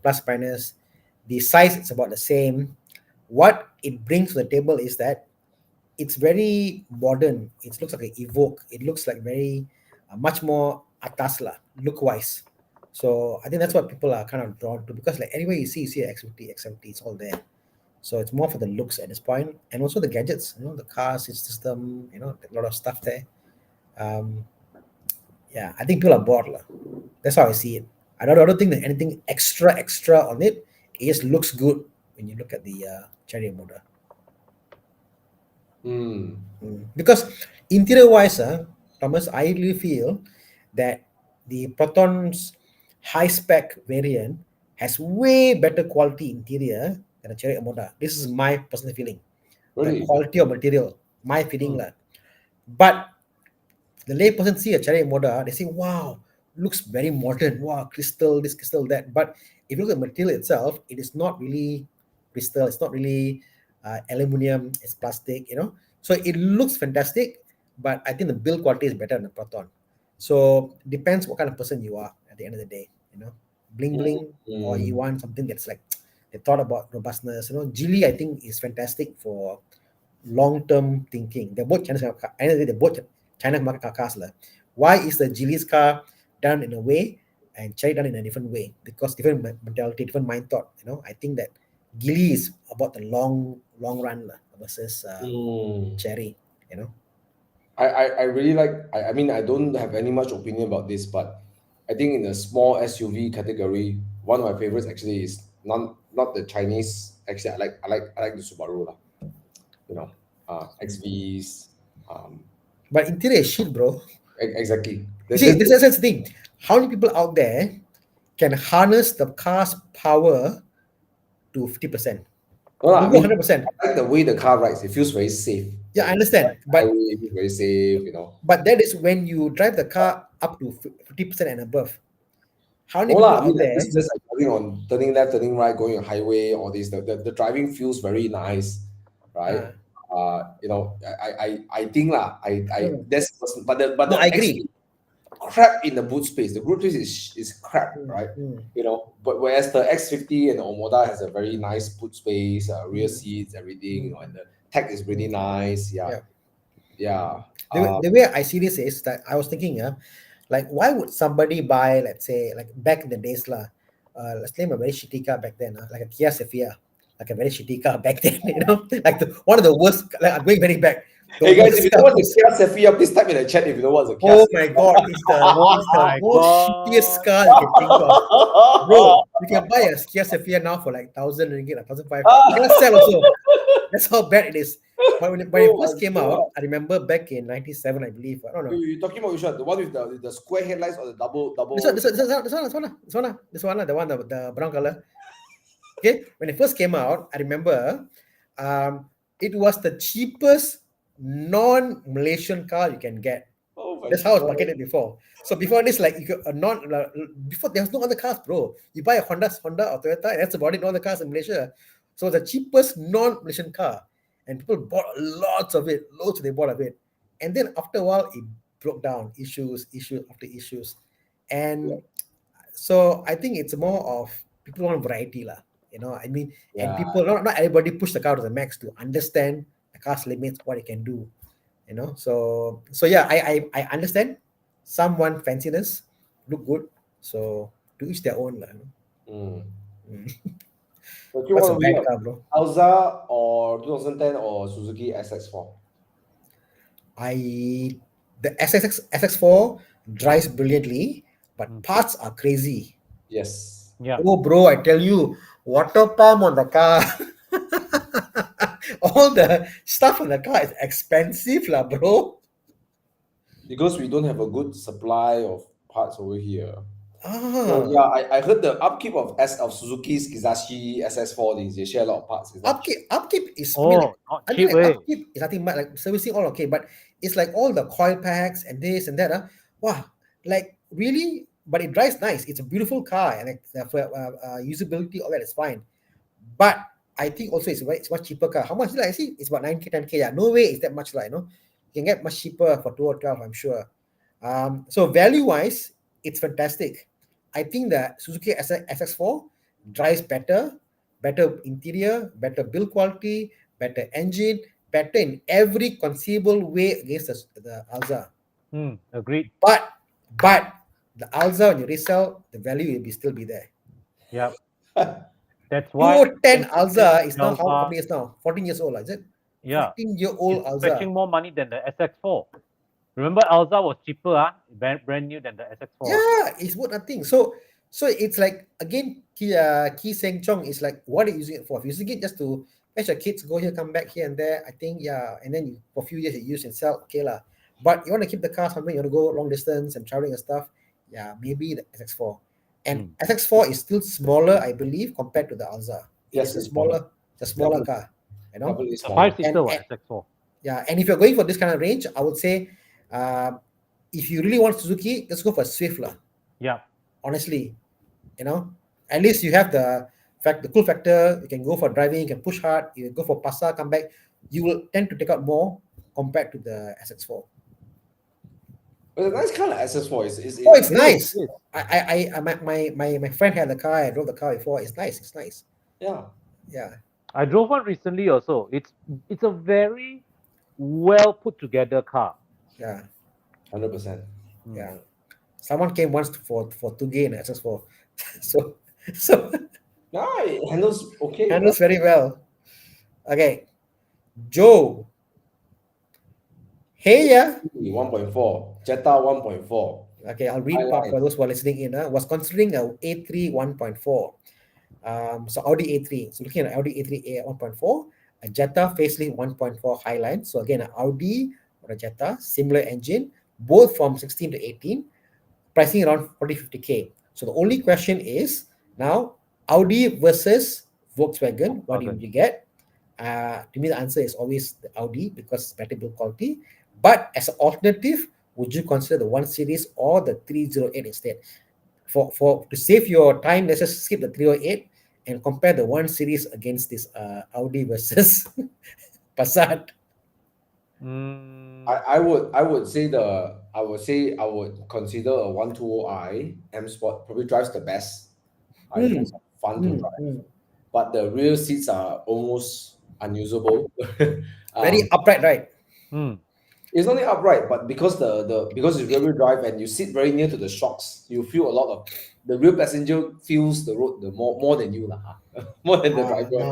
plus minus. The size is about the same. What it brings to the table is that it's very modern. It looks like an Evoque. It looks like very much more atas lah, look wise. So I think that's what people are kind of drawn to, because like anywhere you see X50, X70, it's all there. So it's more for the looks at this point, and also the gadgets, the car seat system, a lot of stuff there. Yeah, I think people are bored lah. That's how I see it. I don't think there's anything extra on it. It just looks good when you look at the Cherry Motor. Because interior wise, Thomas, I really feel that the Proton's high spec variant has way better quality interior than a Cherry Motor. This is my personal feeling.
Really?
The quality of material, my feeling lah. But the lay person see a Cherry Motor, they say, wow, looks very modern. Wow, crystal this, crystal that. But if you look at the material itself, it is not really crystal. It's not really aluminum. It's plastic, So it looks fantastic, but I think the build quality is better than the Proton. So depends what kind of person you are at the end of the day, bling bling, or you want something that's like they thought about robustness. Geely, I think, is fantastic for long-term thinking. They're both China's car. They're both China market cars. Why is the Geely's car done in a way and Cherry done in a different way? Because different mentality, different mind thought. I think that Geely is about the long run versus Cherry.
I really like. I mean, I don't have any much opinion about this, but I think in the small SUV category, one of my favorites actually is not the Chinese. Actually, I like the Subaru lah. XVs.
But interior is shit, bro.
Exactly.
You see, that's the thing. How many people out there can harness the car's power to 50%?
No, I mean,
100%.
I like the way the car rides. It feels very safe.
Yeah, I understand. But
it feels very safe,
But that is when you drive the car up to 50% and above. How many
No
people
lah, I
out
mean,
there?
it's just like driving on turning left, turning right, going on highway, all this. The driving feels very nice, right? I think lah. That's but the
No, I agree.
XP crap in the boot space. The boot space is crap, right? But whereas the X50 and the Omoda has a very nice boot space, rear seats, everything, and the tech is really nice. Yeah.
The way I see this is that I was thinking, like, why would somebody buy, let's say, like back in the days, let's name a very shitty car back then, like a Kia Cephia, like a very shitty car back then, like one of the worst. Like, I'm going very back.
Hey guys, if you know what's a Kia Cephia, please type in the chat if you know what's a Kia.
Oh my god, it's the most shittiest car you can think of. Bro, you can buy a Kia Cephia now for like 1,000 ringgit, 1,500. You can sell also. That's how bad it is. But when it
Oh my
first came
god!
out, I remember back in '97, I believe. I don't know.
You talking about which one? The one with the square headlights or the double
This one,
double?
this one, this one, this one, this one, the one, the brown color. Okay, when it first came out, I remember, it was the cheapest non-Malaysian car you can get.
Oh my
That's how I was
god!
marketed before. So before this, like you could, before there was no other cars, bro. You buy a Honda or Toyota, and that's about it. No other cars in Malaysia. So the cheapest non-Malaysian car, and people bought lots of it, loads they bought of it, and then after a while it broke down, issue after issues,
Yeah,
and so I think it's more of people want variety lah. I mean, and
yeah.
people not everybody push the car to the max to understand the car's limits, what it can do. So yeah, I understand someone fanciness, look good. So to each their own lah.
Mm.
Mm.
So you
That's a
want to
bad
weigh up
car, bro.
Alza or 2010 or Suzuki SX4?
I The SX4 drives brilliantly, but parts are crazy.
Yes.
Yeah.
Oh, bro, I tell you, water pump on the car. All the stuff on the car is expensive, lah, bro.
Because we don't have a good supply of parts over here. So
Ah,
yeah, I heard the upkeep of Suzuki's Kizashi SS4, they share a lot of parts. Is that true?
upkeep is,
Oh, not
I mean,
cheap
like
way.
upkeep is nothing but like servicing all okay, but it's like all the coil packs and this and that. Wow, like really, but it drives nice. It's a beautiful car, and like usability, all that is fine. But I think also it's much cheaper car. How much is it? I see it's about 9K, 10K. Yeah, no way is that much like, you can get much cheaper for 2 or 12, I'm sure. So value wise, it's fantastic. I think the Suzuki SX4 drives better interior, better build quality, better engine, better in every conceivable way against the Alza.
Agreed.
But the Alza, when you resell, the value will still be there.
Yeah. That's why
2010
when you say
Alza is now how
Alza,
many years now? 14 years old, is it?
yeah,
14-year-old
it's
Alza.
fetching more money than the SX4. Remember, Alza was cheaper, brand new than the SX4.
Yeah, it's worth nothing. So it's like again, Key Seng Chong is like, what are you using it for? If you're using it just to fetch your kids, go here, come back here and there, I think yeah, and then for a few years you use and sell, okay lah. But you want to keep the car somewhere, you want to go long distance and traveling and stuff, yeah, maybe the SX4. And
Mm.
SX4 is still smaller, I believe, compared to the Alza. It
Yes,
is a
it's smaller.
smaller
Definitely,
car,
definitely
It's a
smaller.
five-seater
and
SX4.
yeah, and if you're going for this kind of range, I would say, if you really want Suzuki, let's go for Swift lah.
Yeah.
Honestly, at least you have the cool factor. You can go for driving, you can push hard, you can go for passa, come back. You will tend to take out more compared to the SX4.
But a nice car like SS4 is
Oh, it's
It is.
nice.
It is.
My friend had the car. I drove the car before. It's nice. It's nice.
yeah,
Yeah,
I drove one recently also. It's a very well put together car.
yeah,
100%.
yeah. Someone came once for Tuge in SS4, so so
Yeah, it handles okay, right?
handles very well. Okay, Joe. Hey, yeah.
1.4, Jetta 1.4.
Okay, I'll read
Highline.
for those who are listening in. Was considering a A3 1.4. So Audi A3. So looking at Audi A3 1.4, a Jetta facelift 1.4 Highline. So again, an Audi or a Jetta, similar engine, both from 16 to 18, pricing around 40-50K. So the only question is now Audi versus Volkswagen. What do
Volkswagen.
you get? To me, the answer is always the Audi because it's better build quality. But as an alternative, would you consider the 1 Series or the 308 instead? For to save your time, let's just skip the 308 and compare the 1 Series against this Audi versus Passat.
I would say I would consider a 120i M Sport probably drives the best in terms of fun to drive. But the rear seats are almost unusable.
Very upright, right?
It's only upright, but because because it's rear-wheel drive and you sit very near to the shocks, you feel a lot of the rear passenger feels the road more than you lah, more than the driver.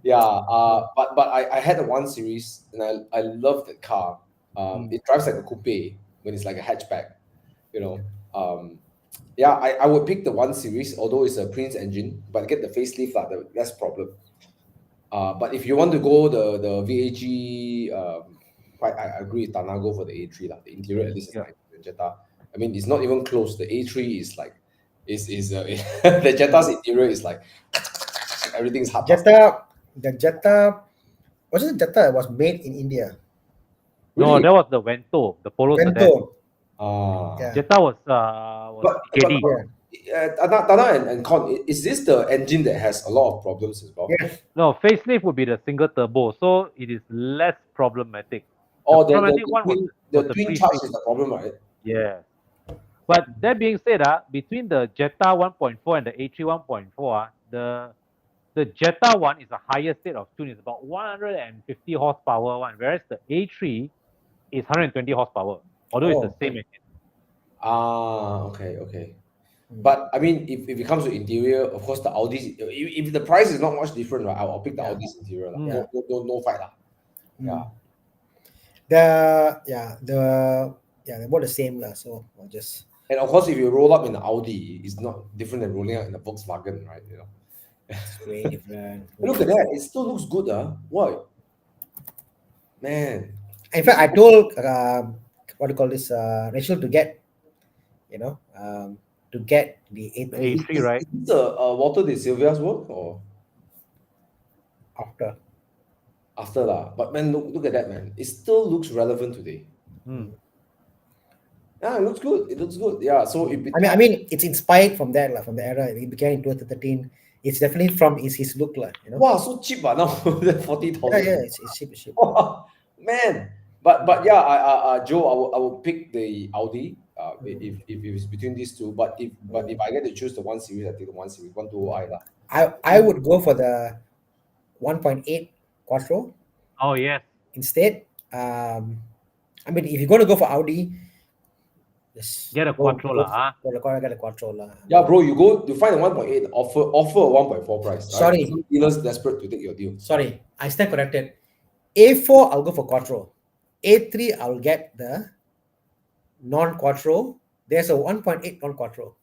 Yeah, but I had a 1 Series and I love that car. It drives like a coupe when it's like a hatchback, you know. Yeah, I would pick the 1 Series, although it's a Prince engine, but get the facelift lah, that's problem. But if you want to go the VAG, I agree with Thana, go for the A3 lah. The interior at least is
Yeah.
nice. The Jetta, I mean, it's not even close. The A3 is like is the Jetta's interior is like everything's hard plastic.
The Jetta, wasn't Jetta was made in India.
No,
Really?
that was the Vento, the Polo sedan.
Vento.
Ah.
Yeah.
Jetta was
But
TKD.
Tana and Con, is this the engine that has a lot of problems as well?
Yes.
No, facelift would be the single turbo, so it is less problematic.
Or
The problematic one was
the
the
twin
pre
charge is the problem, right?
Yeah. But that being said, between the Jetta 1.4 and the A3 1.4, the Jetta one is the highest state of tune. It's about 150 horsepower one, whereas the A3 is 120 horsepower, although it's the
Oh.
same engine.
Okay. But I mean, if it comes to interior, of course, the Audi. If the price is not much different, right, I'll pick the
Yeah.
Audi's interior. Lah.
Yeah.
No fight. Lah. Yeah.
They're about the same lah. So I'll just
And of course, if you roll up in the Audi, it's not different than rolling out in the Volkswagen, right? You know.
it's way different.
Look at that. It still looks good, What? Man.
In fact, I told what do you call this Rachel to get, to get the
The
A3
A3, right?
Is this Walter de Silvia's work or
after.
after lah? But man, look at that, man. It still looks relevant today.
Hmm.
Yeah, it looks good. It looks good. Yeah. So
I mean, it's inspired from that lah, from the era it began in 2013. It's definitely from his look lah,
wow, so cheap now. 40,000.
Yeah, it's cheap.
Man. But yeah, Joe, I will pick the Audi. If it's between these two, but if I get to choose the 1 Series, I take the 1 Series 120i lah.
I would go for the 1.8 Quattro
Oh yes.
instead. I mean, if you're going to go for Audi, just
Get a Quattro lah.
Get a Quattro lah.
Yeah, bro, you find a 1.8, offer a 1.4 price. Right?
Sorry.
Some dealers desperate to take your deal.
Sorry, I stand corrected. A4, I'll go for Quattro. A3, I'll get the non-Quattro. There's a 1.8 non-Quattro.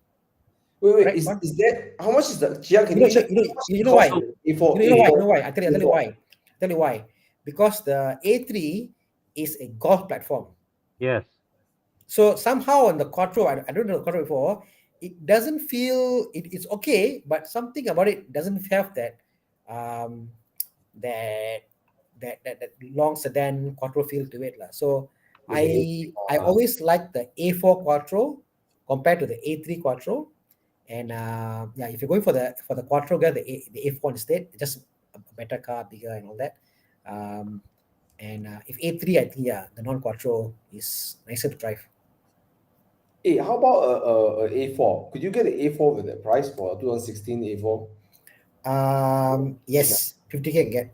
Wait,
Right,
is
what?
that how much is the Chia? Can
You know-
check?
you know why?
A4,
You know why? I
A4.
tell you why. Because the A3 is a golf platform.
Yes.
So somehow on the Quattro, I don't know the Quattro before, it doesn't feel it's okay, but something about it doesn't have that that long sedan Quattro feel to it lah. So I always like the A4 Quattro compared to the A3 Quattro, and if you're going for the Quattro, get the A4 instead. It's just a better car, bigger and all that. If A3, I think the non-Quattro is nicer to drive.
Hey, how about a A4? Could you get an A4 with that price for a 2016 A4?
Yes, 50K can get.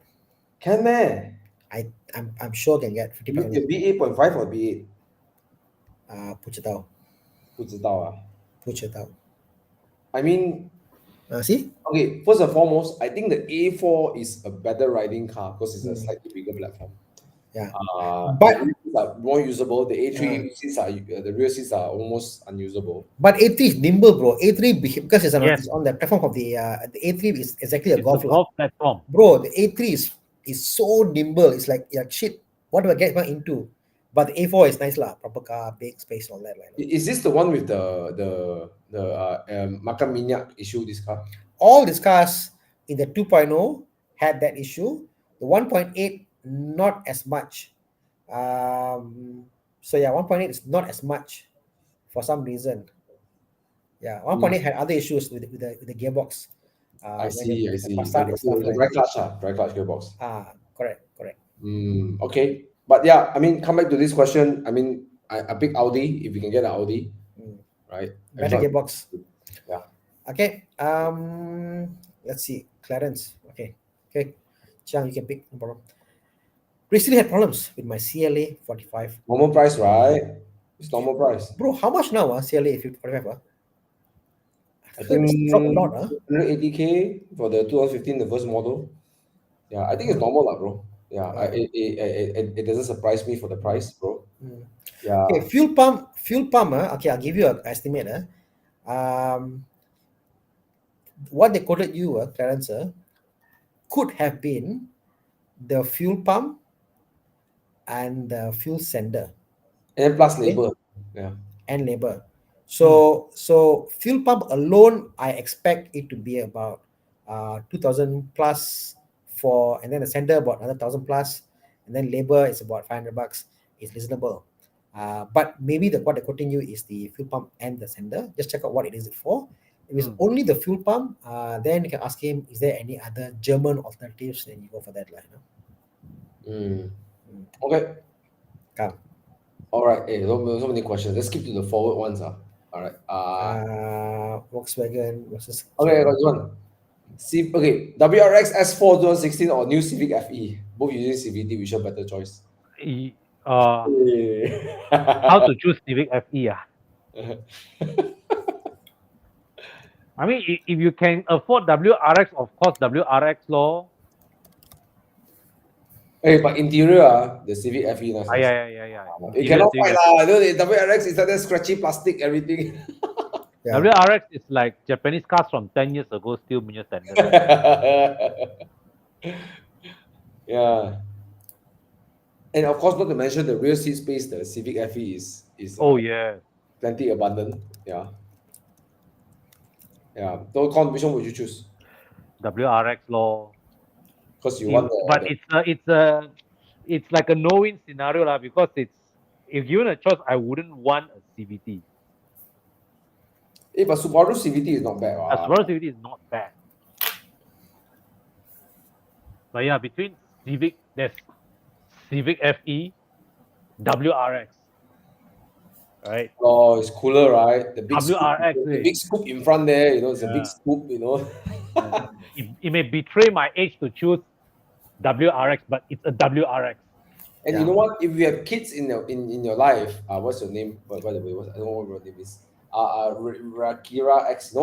Can man?
I'm sure can get
You
50,000.
can be 8.5 or B8?
不知道。
不知道啊。I mean,
see?
okay, first and foremost, I think the A4 is a better riding car because it's a slightly bigger platform.
Yeah.
But the rear seats are more usable. The A3 seats are the rear seats are almost unusable.
But A3 is nimble, bro. A3 because it's
Yes.
on the platform of the A3 is exactly a
It's
golf.
a golf platform.
Bro, the A3 is so nimble. It's like shit. What do I get into? But the A4 is nice lah. Proper car, big space, all that. Right?
Is this the one with the makan minyak issue? This car?
All these cars in the 2.0 had that issue. The 1.8 not as much. So 1.8 is not as much for some reason. 1.8 had other issues with the gearbox.
I see.
The Passat and stuff
The
like
dry clutch gearbox.
Correct.
Okay. But yeah, I mean, come back to this question. I mean, I pick Audi if you can get an Audi, right?
Better gearbox.
Yeah.
Okay. Let's see. Clarence. Okay. Chiang, you can pick. No problem. Recently had problems with my CLA 45.
Normal price, right? It's normal price.
Bro, how much now? CLA 45?
I think
it's dropped a lot.
180K for the 2015, the first model. Yeah, I think it's normal, lah, bro. Yeah, it doesn't surprise me for the price, bro. Yeah.
Okay, fuel pump. Okay, I'll give you an estimate. What they quoted you, Clarence, could have been the fuel pump and the fuel sender.
And then plus
Okay?
labor. Yeah.
And labor. So fuel pump alone, I expect it to be about 2,000 plus for, and then the sender about another 1,000 plus, and then labor is about $500. It's reasonable. But maybe what they're quoting you is the fuel pump and the sender. Just check out what it is for. If it's only the fuel pump, then you can ask him, is there any other German alternatives? Then you go for that,
Okay.
Come.
All right. Hey, so many questions. Let's skip to the forward ones. All right.
Volkswagen versus.
Okay, I got this one. Okay, WRX S4 2016 or new Civic FE. Both using CVT, which are better choice?
How to choose Civic FE? I mean, if you can afford WRX, of course, WRX law.
Hey, but interior, the Civic FE nice.
Yeah.
You
Interior
cannot
Civic
fight lah. The WRX is like that scratchy plastic, everything.
Yeah.
WRX is like Japanese cars from 10 years ago, still minor standard.
Yeah. And of course, not to mention the rear seat space, the Civic FE is
Oh, yeah.
plenty abundant. Yeah. Yeah. So, which one would you choose?
WRX law.
Because you want
But it's like a no-win scenario lah, because if given a choice, I wouldn't want a CVT.
but Subaru CVT is not bad.
A Subaru CVT is not bad. But yeah, between Civic, there's Civic FE, WRX. Right?
Oh, it's cooler, right? The big
WRX,
scoop, the big scoop in front there, it's a big
Yeah.
scoop,
It may betray my age to choose WRX, but it's a WRX.
And you know what? If you have kids in your life, what's your name? By the way, I don't know what your name is. Rakira X.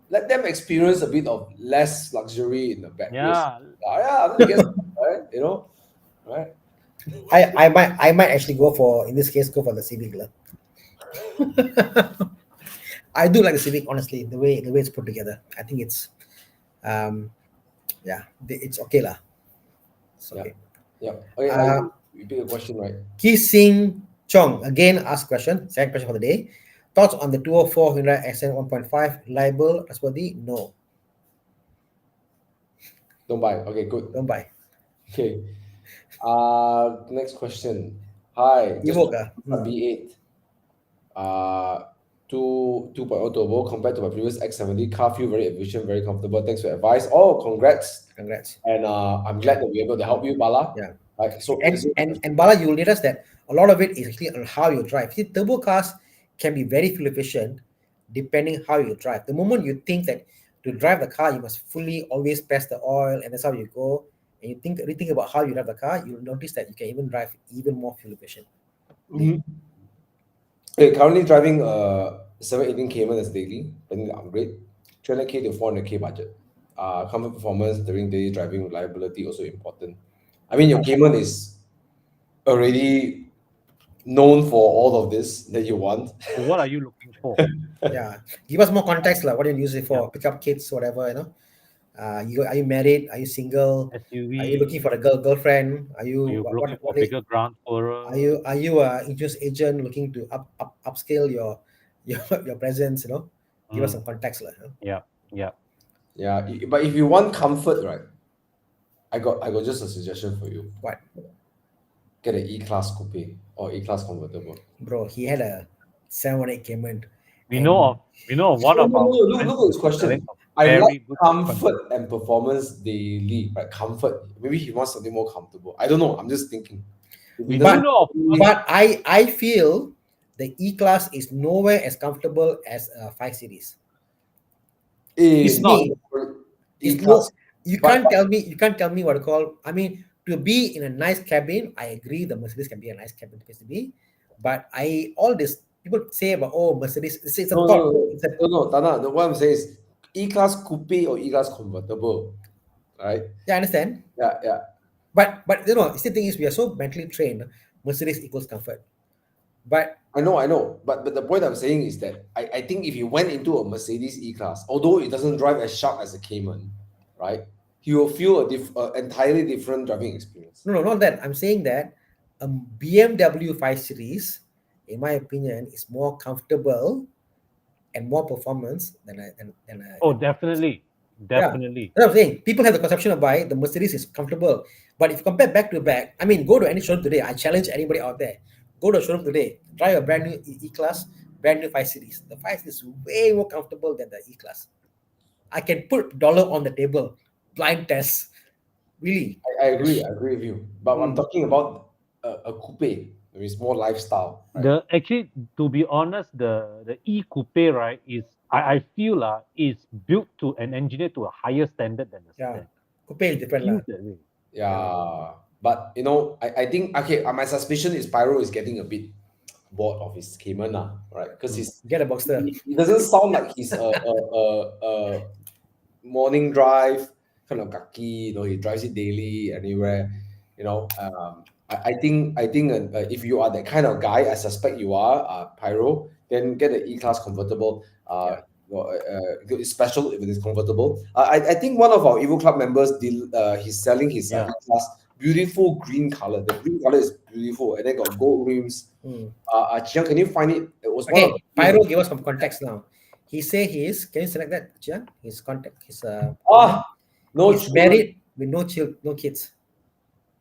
Let them experience a bit of less luxury in the back.
Yeah.
I guess, right? Right?
I might actually go for the Civic. I do like the Civic, honestly, the way it's put together. I think it's it's okay lah. It's okay.
Yeah. Okay, you pick a question, right?
Ki Sing Chong again asked question. Second question for the day. Thoughts on the 204 Hyundai Accent 1.5, reliable, trustworthy? No.
Don't buy. Okay, good.
Don't buy.
Okay. Next question. Hi.
Evoque.
B8. 2.0 turbo compared to my previous X70 car, feel very efficient, very comfortable. Thanks for your advice. Oh, congrats. And I'm glad that we're able to help you, Bala.
Yeah.
Right. So
and Bala, you'll notice that a lot of it is actually on how you drive. See, turbo cars can be very fuel efficient depending how you drive. The moment you think that to drive the car, you must fully always press the oil and that's how you go, and you rethink about how you drive the car, you'll notice that you can even drive even more fuel efficient.
Currently driving a 718 Cayman as daily, planning to upgrade, 300k to 400k budget. Comfort, performance during daily driving, reliability also important. I mean, your Cayman is already known for all of this that you want.
So what are you looking for?
Yeah, give us more context, like what do you use it for? Pick up kids, whatever, are you married? Are you single?
SUV.
Are you looking for a girlfriend? Are you
looking for bigger ground tourer?
Are you an insurance agent looking to upscale your presence? Give us some context,
Yeah.
Yeah, but if you want comfort, right? I got just a suggestion for you.
What?
Get an E-Class coupe or E-Class convertible.
Bro, he had a 718 Cayman.
We know of one of our.
Look at this question. I like comfort and performance daily, right? Comfort. Maybe he wants something more comfortable. I don't know. I'm just thinking.
But I feel the E-Class is nowhere as comfortable as a 5 Series.
It's not.
E-Class. You can't tell me what to call. I mean, to be in a nice cabin, I agree the Mercedes can be a nice cabin place to be. But all this people say about Mercedes, it's a thought.
No, Thana, what I'm saying is E-Class coupe or E-Class convertible, right?
Yeah, I understand.
Yeah.
But the thing is, we are so mentally trained. Mercedes equals comfort. But
I know. But the point I'm saying is that I think if you went into a Mercedes E-Class, although it doesn't drive as sharp as a Cayman, right? he will feel entirely different driving experience.
No, not that. I'm saying that a BMW 5 Series, in my opinion, is more comfortable and more performance than
Oh, definitely,
yeah.
definitely.
That's what I'm saying. People have the conception of why the Mercedes is comfortable. But if you compare back to back, I mean, go to any showroom today. I challenge anybody out there. Go to a showroom today. Drive a brand new E-Class, brand new 5 Series. The 5 Series is way more comfortable than the E-Class. I can put dollar on the table. Blind test. Really.
I agree with you. But I'm
Mm.
talking about a coupe. It's more lifestyle, right?
The actually, to be honest, the E Coupe, right, is I feel is built to and engineered to a higher standard than the
Yeah.
sedan.
Coupe is different.
Feels
Lah.
that way.
Yeah. But I think okay, my suspicion is Pyro is getting a bit bored of his Cayman, right? Because
Get a Boxster.
he doesn't sound like he's a morning drive kind of kaki. He drives it daily anywhere. I think if you are that kind of guy, I suspect you are, Pyro, then get the E-Class convertible.
Yeah.
It's special if it is convertible. I think one of our Evo Club members he's selling his
Yeah.
E-Class, beautiful green color. The green color is beautiful, and then got gold rims.
Mm.
Chiang, can you find it? It was one of
Okay,
the
Pyro give us some context now. He say he's, can you select that, Chiang? His contact, his
no
he's
children.
married with no kids.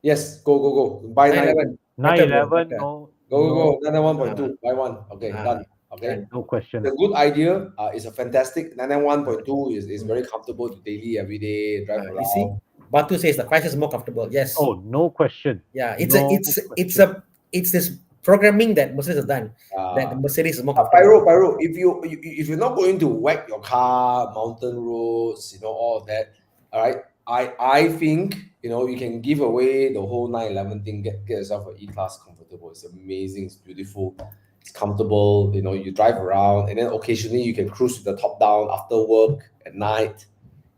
Yes, go. Buy 9.
911. Better, bro.
911,
Better.
Go.
no,
991.2. Buy one. Okay, done. Okay.
Done.
no question.
It's a good idea. It's a fantastic 991.2 is very comfortable to daily every day drive
You see,
around.
Batu says the price is more comfortable. Yes.
Oh, no question.
Yeah.
No question.
It's this programming that Mercedes has done that the Mercedes is more comfortable.
Pyro, if you're not going to whack your car, mountain roads, all of that, all right. I think you can give away the whole 911 thing. Get yourself an E-Class comfortable. It's amazing. It's beautiful. It's comfortable. You drive around, and then occasionally you can cruise with the top down after work at night.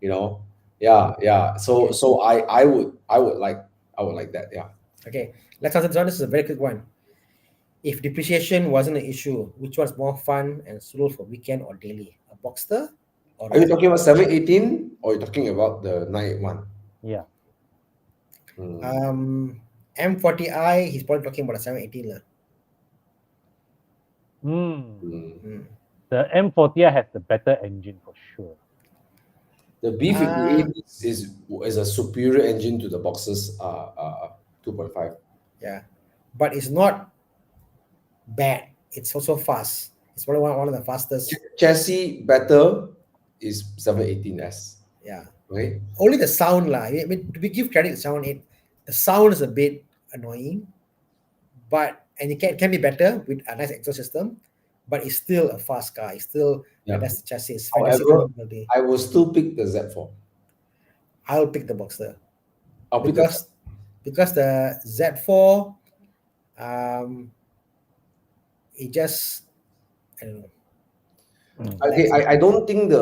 Yeah. So I would like that. Yeah.
Okay. Let's answer this one. This is a very quick one. If depreciation wasn't an issue, which one's more fun and suitable for weekend or daily? A Boxster or
Are you
a
talking about 718 or are you talking about the 981?
Yeah.
M40i? He's probably talking about a 718 lah.
The M40 has the better engine for sure.
The B58 is a superior engine to the Boxer's 2.5.
Yeah, but it's not bad. It's also fast. It's probably one of the fastest.
Chassis better is 718S.
Yeah.
Okay.
Only the sound lah. I mean, to give credit to 718, the sound is a bit annoying, and it can be better with a nice exhaust system, but it's still a fast car. It's still that's the chassis. It's fantastic.
However, I will still pick the Z4.
I'll pick the Boxster.
I'll pick
because the Z4, it just, I don't know.
Okay, I don't think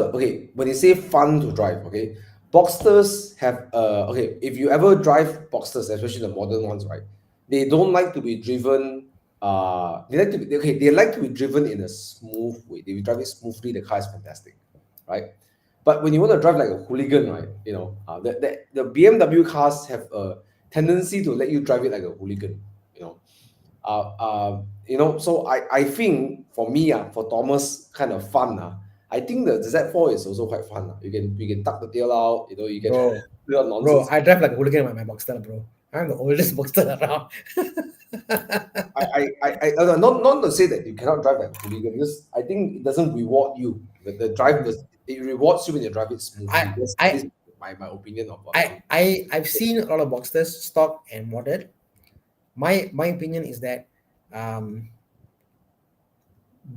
when you say fun to drive, okay, Boxsters have okay, if you ever drive Boxsters, especially the modern ones, right, they don't like to be driven they like to be driven in a smooth way. If you drive it smoothly, the car is fantastic, right? But when you want to drive like a hooligan, right, the BMW cars have a tendency to let you drive it like a hooligan, so I think for me, for Thomas, kind of fun. I think the Z4 is also quite fun. You can tuck the tail out, you can do a nonsense.
Bro, I drive like a hooligan with my Boxster, bro. I'm the oldest Boxster around.
I not to say that you cannot drive like a hooligan, because I think it doesn't reward you. The drive it rewards you when you drive it smoothly. This is my opinion of
I've seen a lot of Boxsters stock and modded. My opinion is that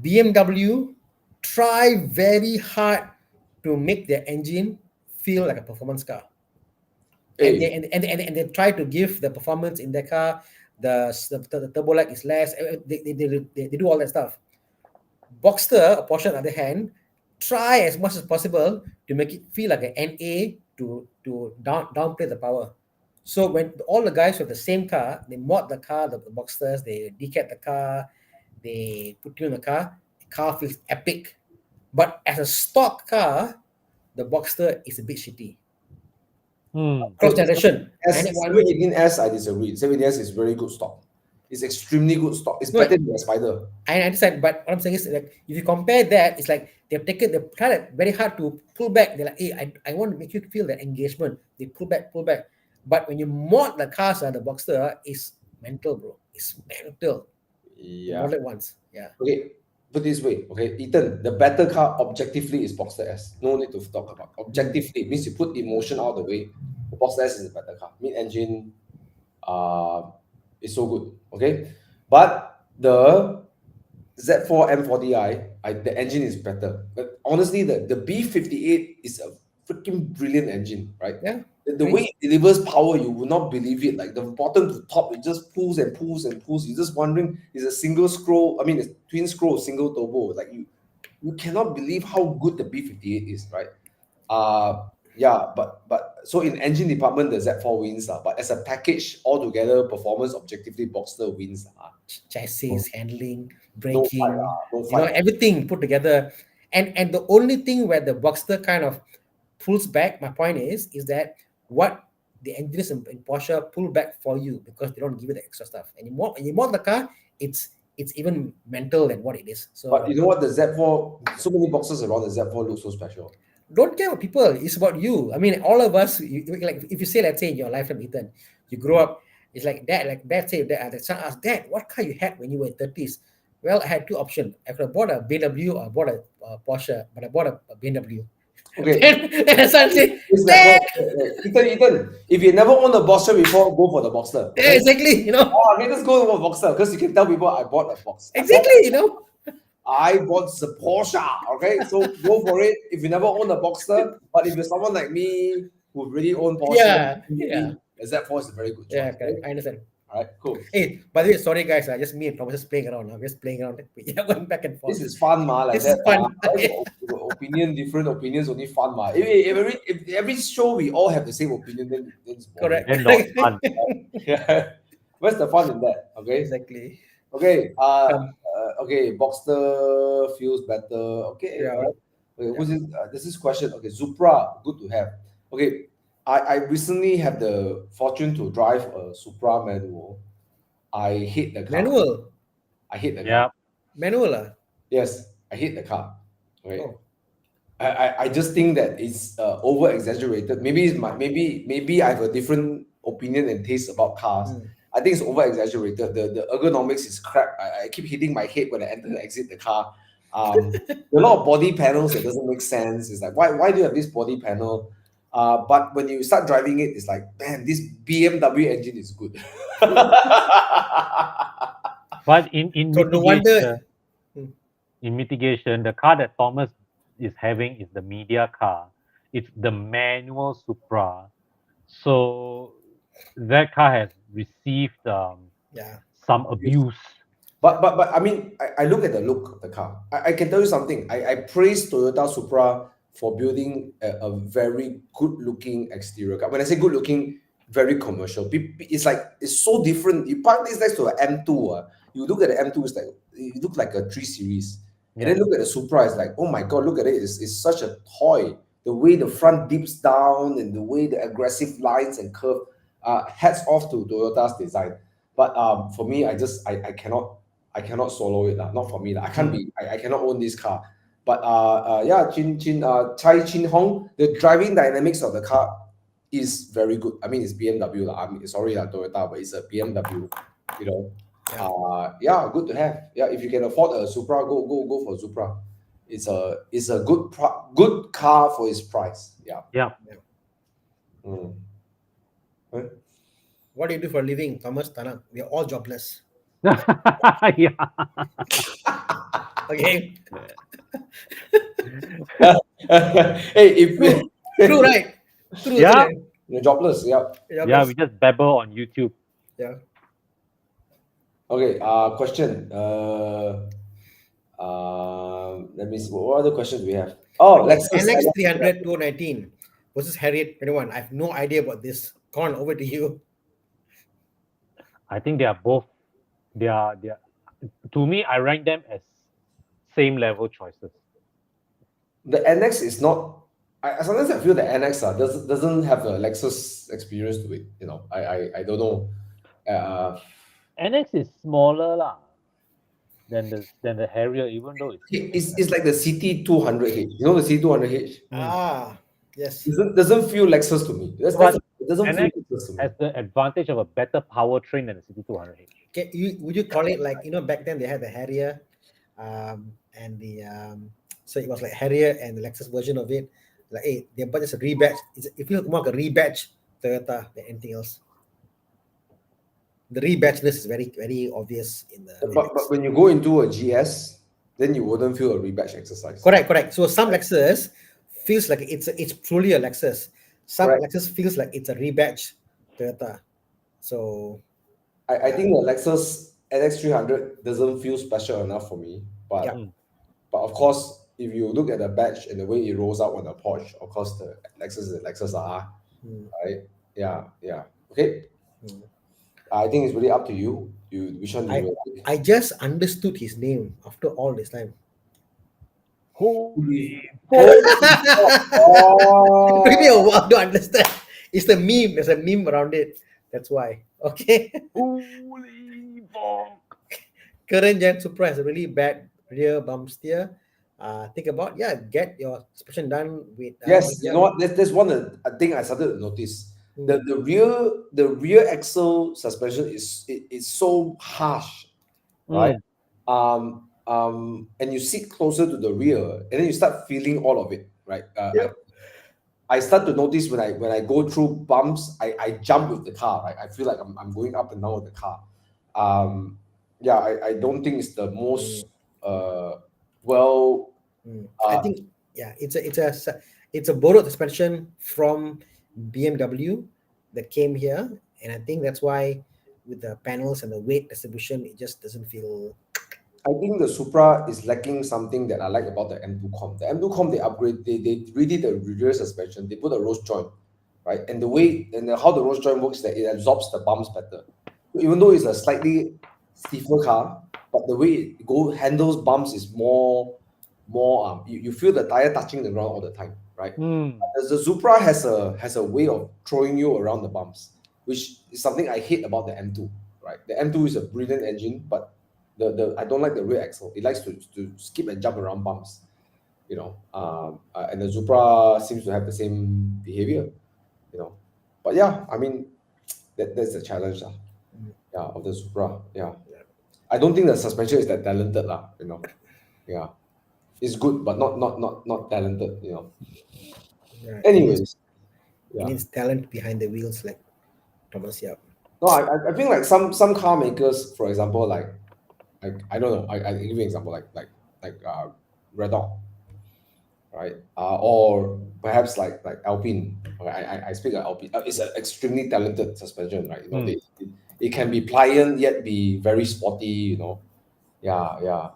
BMW try very hard to make their engine feel like a performance car. And they try to give the performance in their car. The turbo lag is less. They do all that stuff. Boxster, a Porsche on the other hand, try as much as possible to make it feel like an NA to downplay the power. So when all the guys with the same car, they mod the car, the Boxsters, they decat the car, they put you in the car feels epic. But as a stock car, the Boxster is a bit shitty. cross generation.
S,
And one,
718S, I disagree. 718S is very good stock. It's extremely good stock. It's
No,
better than the Spider.
I understand, but what I'm saying is like if you compare that, it's like they've tried very hard to pull back. They're like, hey, I want to make you feel that engagement. They pull back, pull back. But when you mod the cars, the Boxster is mental, bro. It's mental. The
Yeah.
modded ones. Yeah.
Okay, put this way. Okay, Ethan, the better car objectively is Boxster S. No need to talk about. Objectively means you put emotion out of the way. The Boxster S is a better car. Mid-engine, is so good. Okay, but the Z4 M40i, the engine is better. But honestly, the B58 is a freaking brilliant engine, right?
Yeah.
The way it delivers power, you will not believe it. Like the bottom to top, it just pulls and pulls and pulls. You're just wondering, is a single scroll, I mean, it's twin scroll, single turbo. Like you cannot believe how good the B58 is, right? Yeah, but so in engine department, the Z4 wins, but as a package altogether, performance objectively, Boxster wins.
Chassis, handling,
No fight,
braking,
no fight.
everything put together. And the only thing where the Boxster kind of pulls back, my point is that what the engineers in Porsche pull back for you because they don't give you the extra stuff. And you mod the car, it's even mental than what it is. So
But you know what, the Z4, so many boxes around the Z4 look so special.
don't care about people. It's about you. I mean, all of us. Like if you say, let's say in your lifetime, Ethan, you grow up. It's like dad. Like dad say, dad. The son asked, Dad, what car you had when you were in 30s? Well, I had two options. I could have bought a BMW or I bought a Porsche, but I bought a BMW.
Okay.
And the son said,
It's
Dad.
like, Ethan, if you never owned a Boxster before, go for the Boxster.
Yeah, exactly. You know.
Oh, let us go for Boxster because you can tell people I bought a Box.
Exactly. You know.
I bought the Porsche. Okay, so go for it. If you never owned a Boxster, but if you're someone like me who really own Porsche,
Yeah.
the Z4 is a very good choice.
Yeah, correct. I understand.
All right, cool.
Hey, by the way, sorry guys, just me and Thomas just playing around. I'm just playing around. Yeah, going back and forth.
This is fun, ma. Like
This is
that,
fun.
different opinions, only fun, ma. If every show we all have the same opinion, then it's boring.
Correct.
And not fun.
Yeah. Where's the fun in that? Okay.
Exactly.
Okay. Okay. Boxster feels better. Okay.
Yeah.
Right. Okay. Who's this? This is question. Okay. Supra, good to have. Okay. I recently had the fortune to drive a Supra manual. I hate the car.
Manual.
I hate the car.
Yeah.
Manual.
Yes, I hate the car. Right.
Oh.
I just think that it's over exaggerated. Maybe it's maybe I have a different opinion and taste about cars. I think it's over exaggerated. The ergonomics is crap. I keep hitting my head when I enter and exit the car. There are a lot of body panels that doesn't make sense. It's like why do you have this body panel? But when you start driving it, it's like, man, this BMW engine is good.
But in
So no wonder.
mitigation, the car that Thomas is having is the media car. It's the manual Supra. So that car has received
Yeah.
some abuse.
But I mean, I look at the look of the car. I can tell you something. I praise Toyota Supra for building a very good looking exterior car. When I say good looking, very commercial. It's like it's so different. You park this next to an M2. You look at the M2, it's like it looks like a 3 Series. And then look at the Supra, it's like, oh my god, look at it. It's such a toy. The way the front dips down and the way the aggressive lines and curve. Hats off to Toyota's design. But for me, I cannot solo it. Not for me. I can't be. I cannot own this car. But yeah, Chai Chin Hong, the driving dynamics of the car is very good. I mean, it's BMW. I mean, sorry, Toyota, but it's a BMW. You know. Yeah, good to have. Yeah, if you can afford a Supra, go for Supra. It's a good car for its price. Yeah.
Yeah.
Right?
What do you do for a living, Thomas, Thana? We are all jobless.
Yeah.
Okay.
Hey, if
True, right? True.
Yeah.
Isn't it?
you're jobless, yeah.
Yeah, we just babble on YouTube.
Yeah.
Okay. Question. Let me see. What other questions do we have? Oh, Lexus
NX 300 219 versus Harriet 21. I have no idea about this. Con, over to you.
I think they are both. They are. To me, I rank them as same level choices.
The NX is not. sometimes I feel that NX doesn't have the Lexus experience to it. I don't know.
NX is smaller lah than the Harrier, even though it's
It's like the CT200H. You know the CT200H?
Yes.
Doesn't feel Lexus to me.
But
It doesn't feel
NX
Lexus to me.
has the advantage of a better powertrain than the CT200H.
Would you call it like, back then they had the Harrier, and so it was like Harrier and the Lexus version of it. Like, hey, but it's a rebadge. It feels more like a rebadge Toyota than anything else. The rebadgeness is very, very obvious in the
But when you go into a GS, then you wouldn't feel a rebadge exercise.
Correct. So some Lexus feels like it's truly a Lexus. Some
Correct.
Lexus feels like it's a rebadge Toyota. So
I think the Lexus NX300 doesn't feel special enough for me. But
Yeah.
but of course, if you look at the badge and the way it rolls out on the Porsche, of course the Lexus is Lexus right? Yeah. Okay. I think it's really up to you. Which one do you like?
I just understood his name after all this time.
Holy
Oh.
Took me a while to understand. It's the meme. There's a meme around it. That's why. Okay.
holy fuck!
Current Gen Supra has a really bad rear bump steer. Think about get your suspension done with
Yes, you know what? There's one thing I started to notice. The rear axle suspension is so harsh, right? And you sit closer to the rear, and then you start feeling all of it, right? I start to notice when I go through bumps, I jump with the car, right? I feel like I'm going up and down with the car. I don't think it's the most well.
I think it's a borrowed suspension from BMW that came here, and I think that's why with the panels and the weight distribution, it just doesn't feel.
I think the Supra is lacking something that I like about the M2Com. The M2Com they upgrade, they redid the rear suspension. They put a rose joint, right? And the way and how the rose joint works, that it absorbs the bumps better. So even though it's a slightly stiffer car, but the way it handles bumps is more. You feel the tire touching the ground all the time, right? The Supra has a way of throwing you around the bumps, which is something I hate about the M2, right? The M2 is a brilliant engine, but I don't like the rear axle. It likes to skip and jump around bumps, and the Supra seems to have the same behavior, But yeah, I mean, that's the challenge, of the Supra. Yeah, I don't think the suspension is that talented, Yeah, it's good, but not talented, Anyways,
It needs talent behind the wheels, like Thomas Yap.
No, I think like some car makers, for example, like I don't know. I give you an example like Red Dot, right? Or perhaps like Alpine. Okay, I speak of Alpine. It's an extremely talented suspension, right? It can be pliant yet be very sporty. Yeah.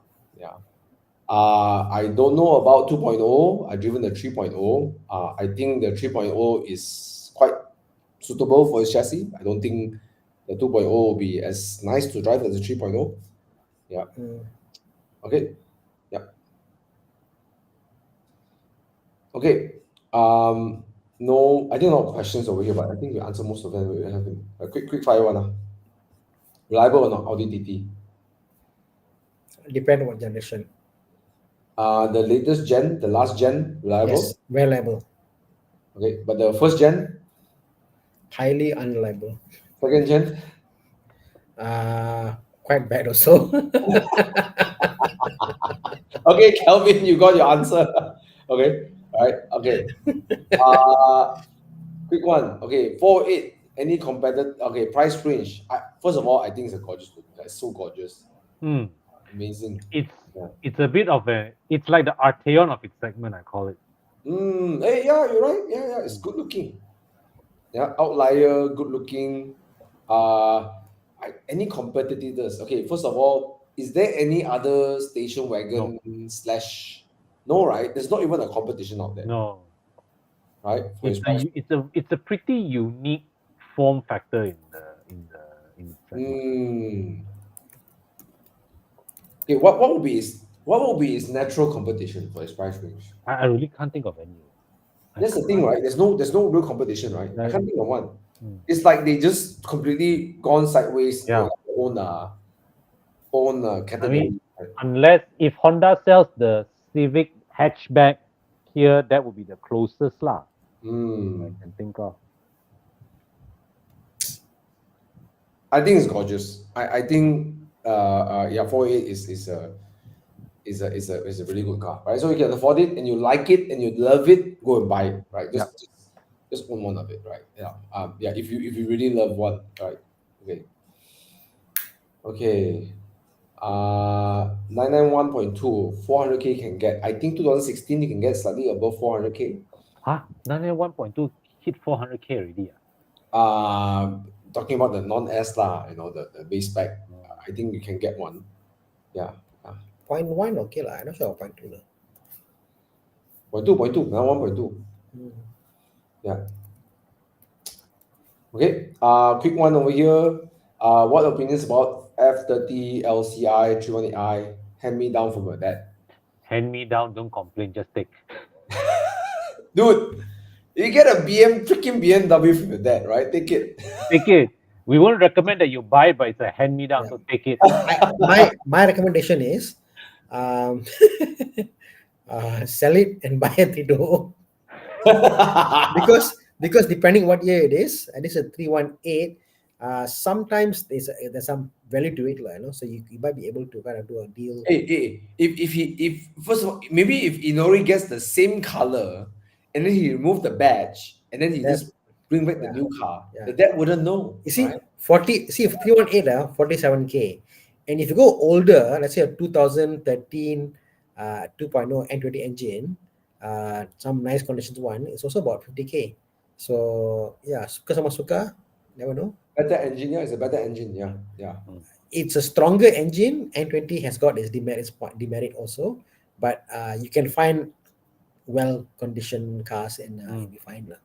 I don't know about 2.0. I've driven the 3.0. I think the 3.0 is quite suitable for its chassis. I don't think the 2.0 will be as nice to drive as the 3.0. Yeah. Okay. Yeah. Okay. No, I think a lot of questions over here, but I think we answer most of them. We have a quick fire one. Reliable or not? Audi TT.
Depend on what generation.
The latest gen, the last gen, reliable.
Yes, reliable.
Okay, but the first gen,
highly unreliable.
second gen,
Quite bad also.
Okay, Kelvin, you got your answer. Okay, all right. Okay. Quick one. Okay, 408. Any competitor? Okay, price range. First of all, I think it's a gorgeous look. It's so gorgeous. Amazing.
It's a bit of it's like the Arteon of its segment, I call it.
Hey, yeah, you're right. Yeah, it's good looking. Yeah, outlier, good looking. Any competitors? Okay, first of all, is there any other station wagon / No, right? There's not even a competition out there.
No.
Right?
It's a pretty unique form factor in the segment.
Okay, what will be its natural competition for its price range?
I really can't think of any.
That's the thing, right? There's no real competition, right? I
Right.
can't think of one.
Mm.
It's like they just completely gone sideways,
Yeah.
like their own
I mean,
category. Right?
unless if Honda sells the Civic hatchback here, that would be the closest lah I
Mm.
can think of.
I think it's gorgeous. I think yeah, 488 is a really good car, right? So you can afford it and you like it and you love it, go and buy it, right?
Yeah.
Just own one of it, right? Yeah. Yeah, if you really love one, right? Okay. Okay. 991.2, 400K can get. I think 2016 you can get slightly above 400K.
Huh? 991.2 hit 400K already.
Talking about the non-S lah, the base spec.
Ah.
I think you can get one. Yeah.
0.1 okay lah. I'm not sure 0.2 lah.
0.2, now 1.2. Yeah. Okay. Quick one over here. What opinions about F30 LCI 318i? Hand me down from your dad.
Hand me down, don't complain, just take.
Dude, you get a freaking BMW from your dad, right? Take it.
Take it. We won't recommend that you buy, but it's a hand me down,
Yeah.
so take it.
My recommendation is um, sell it and buy a 320 because depending what year it is, and this is a 318. Sometimes there's some value to it, so you might be able to kind of do a deal.
Hey, if first of all, maybe if Inori gets the same color and then he remove the badge and then he
That-
just bring back the
yeah,
new car,
yeah.
the dad wouldn't know.
You see,
right?
318 47K, and if you go older, let's say a 2013 2.0 N20 engine, some nice conditions one, it's also about 50K. So yeah, suka sama suka, never know.
Better engine, yeah, it's a better engine, yeah.
It's a stronger engine. N20 has got its demerit also, but you can find well conditioned cars and you'll be fine lah.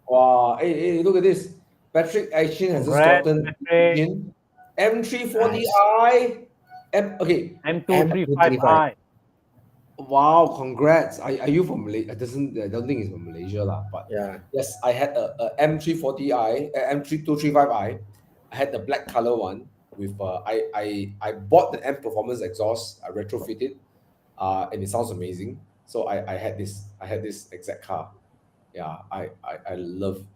Wow, hey, look at this. Patrick Aishin has just
Congrats,
gotten
Patrick.
engine M340i. Okay,
M235i.
wow, congrats. Are you from Malaysia? I don't think it's from Malaysia lah, but
Yeah.
yes, I had a M340i, M3235i. I had the black color one with I bought the M Performance exhaust. I retrofitted, and it sounds amazing. So I had this exact car. Yeah, I love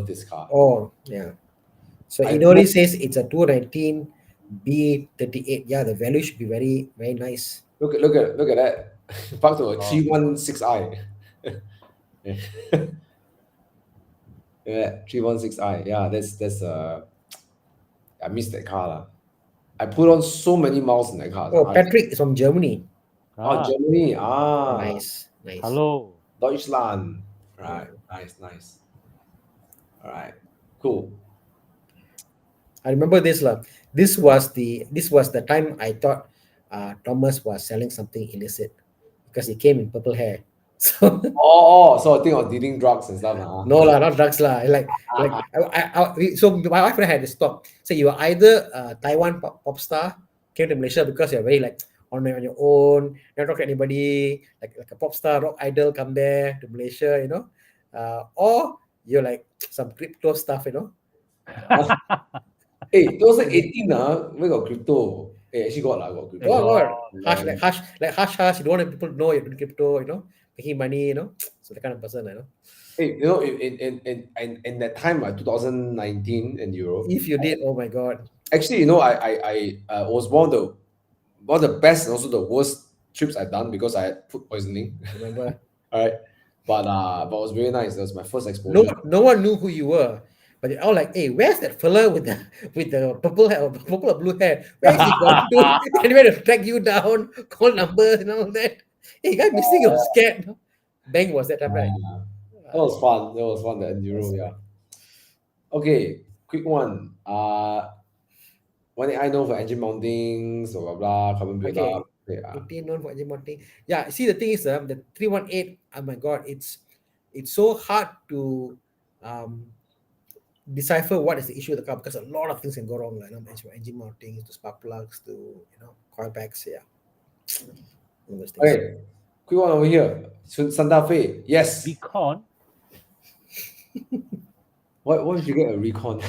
this car.
Oh, yeah. So
I
Inori
hope-
says it's a 219 B38. Yeah, the value should be very, very nice.
Look at that. Back to a
Oh.
316i. Yeah, 316i. Yeah, that's I miss that car lah. I put on so many miles in that car.
Oh, Patrick is from Germany.
Germany.
Nice.
Hello.
Deutschland. Right. Nice. All right. Cool.
I remember this lah. This was the time I thought Thomas was selling something illicit because he came in purple hair. So
So I think of dealing drugs and stuff.
no lah, not drugs lah. So my wife and I had to stop. So you are either a Taiwan pop star, came to Malaysia because you're very like on your own, never talk to anybody, like a pop star, rock idol, come there to Malaysia, or you're like some crypto stuff,
Hey, 2018 where got crypto? Hey, actually got crypto.
God. Hush. You don't want people to know you're doing crypto, making money, So the kind of person,
Hey, in that time, 2019 in Europe.
If you did, oh my God.
Actually, I was one of the best and also the worst trips I've done because I had food poisoning.
Remember?
All right, but it was very nice. That was my first exposure.
No one knew who you were. But they're all like, hey, where's that fella with the purple hair or purple or blue hair? Where's he gone to? And we had to track you down, call numbers and all that. Hey, guy missing, you're scared. Bang was that time, right?
That was fun. The enduro, yeah. Okay, quick one. What I know for engine mountings, blah blah blah, carbon build-up. Okay.
18 known for engine mounting. Yeah, see the thing is the 318, oh my God, it's so hard to decipher what is the issue with the car because a lot of things can go wrong, like engine mounting to spark plugs to coil packs, yeah.
Okay, quick one over here. Santa Fe, yes.
Beacon.
Why would you get a recon?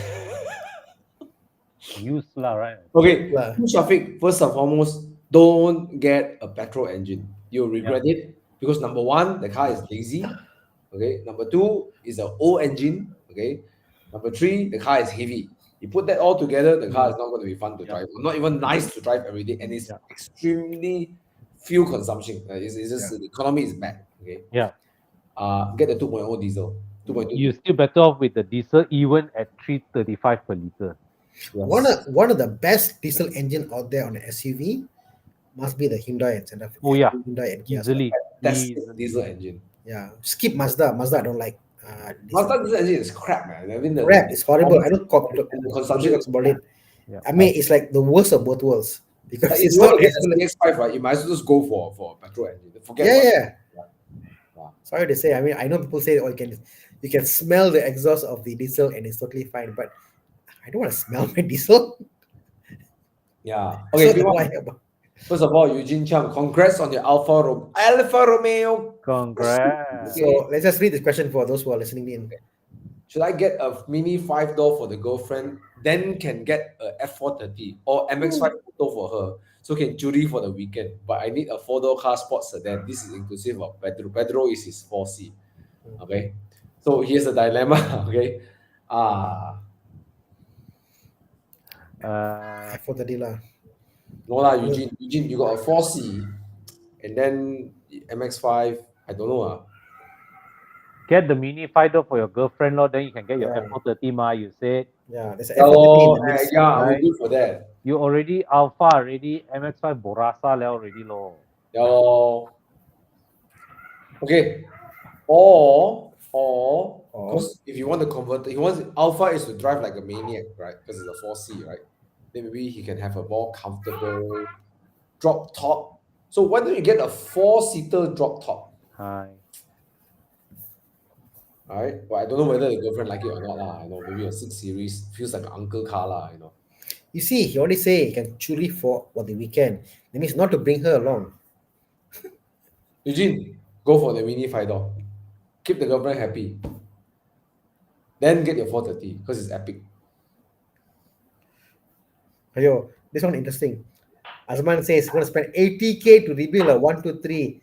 Use lah, right?
Okay,
Lah.
Shafiq, first and foremost, don't get a petrol engine. You'll regret it because number one, the car is lazy. Okay. Number two, is an old engine. Okay. Number three, the car is heavy. You put that all together, the car is not going to be fun to drive. Not even nice to drive every day, and it's
Yeah.
extremely fuel consumption. It's just the economy is bad. Okay.
Yeah.
Get the 2.0 diesel. 2.2
You're
diesel.
still better off with the diesel, even at 335 per liter.
Yes.
One of the best diesel engine out there on an SUV must be the Hyundai and Santa Fe.
Oh yeah,
Hyundai and Kia. So,
easily.
That's the
Easily.
diesel engine.
yeah, skip Mazda. Mazda I don't like.
Mazda diesel engine is crap, man. I mean,
Crap, it's horrible. I don't
and the consumption is
about it.
Yeah.
I mean, it's like the worst of both worlds because
Like, if
it's
you want
not
to get
as
a
good.
CX-5, right, you might as well just go for a petrol engine. Forget
Yeah,
about it.
yeah.
Yeah.
Sorry to say. I mean, I know people say, "Oh, you can smell the exhaust of the diesel and it's totally fine," but I don't want to smell my diesel.
Yeah.
So
Okay,
that's
everyone.
why I-
First of all, Eugene Chang, congrats on your Alfa Romeo.
Congrats.
So let's just read this question for those who are listening in.
Should I get a mini 5-door for the girlfriend, then can get a F430 or MX5 Auto for her, so can Judy for the weekend? But I need a 4-door car sports sedan. This is inclusive of Pedro. Pedro is his 4C. Okay. So here's the dilemma. Okay.
F430 lah.
No lah, Eugene, you got a 4C, and then MX5. I don't know.
Get the mini 5-door for your girlfriend, lor. Then you can get your
Yeah.
F430, ma. You said
Yeah, there's an
Yeah,
F430 in
lor,
the mix.
yeah, I will
Right.
do for that.
you already Alpha already, MX5 Borasa liao already, lor.
Yeah, lor. Okay. Or because if you want to convert, he wants Alpha is to drive like a maniac, right? Because it's a 4C, right? Then maybe he can have a more comfortable drop top. So why don't you get a 4-seater drop top?
Hi.
All right. Well, I don't know whether the girlfriend like it or not. Lah. Maybe a 6 Series feels like an uncle car. Lah,
You see, he already say he can churi for the weekend. That means not to bring her along.
Eugene, go for the mini 5-door. Keep the girlfriend happy. Then get your 430 because it's epic.
Ayo, this one interesting. Azman says he's going to spend 80K to rebuild a 123.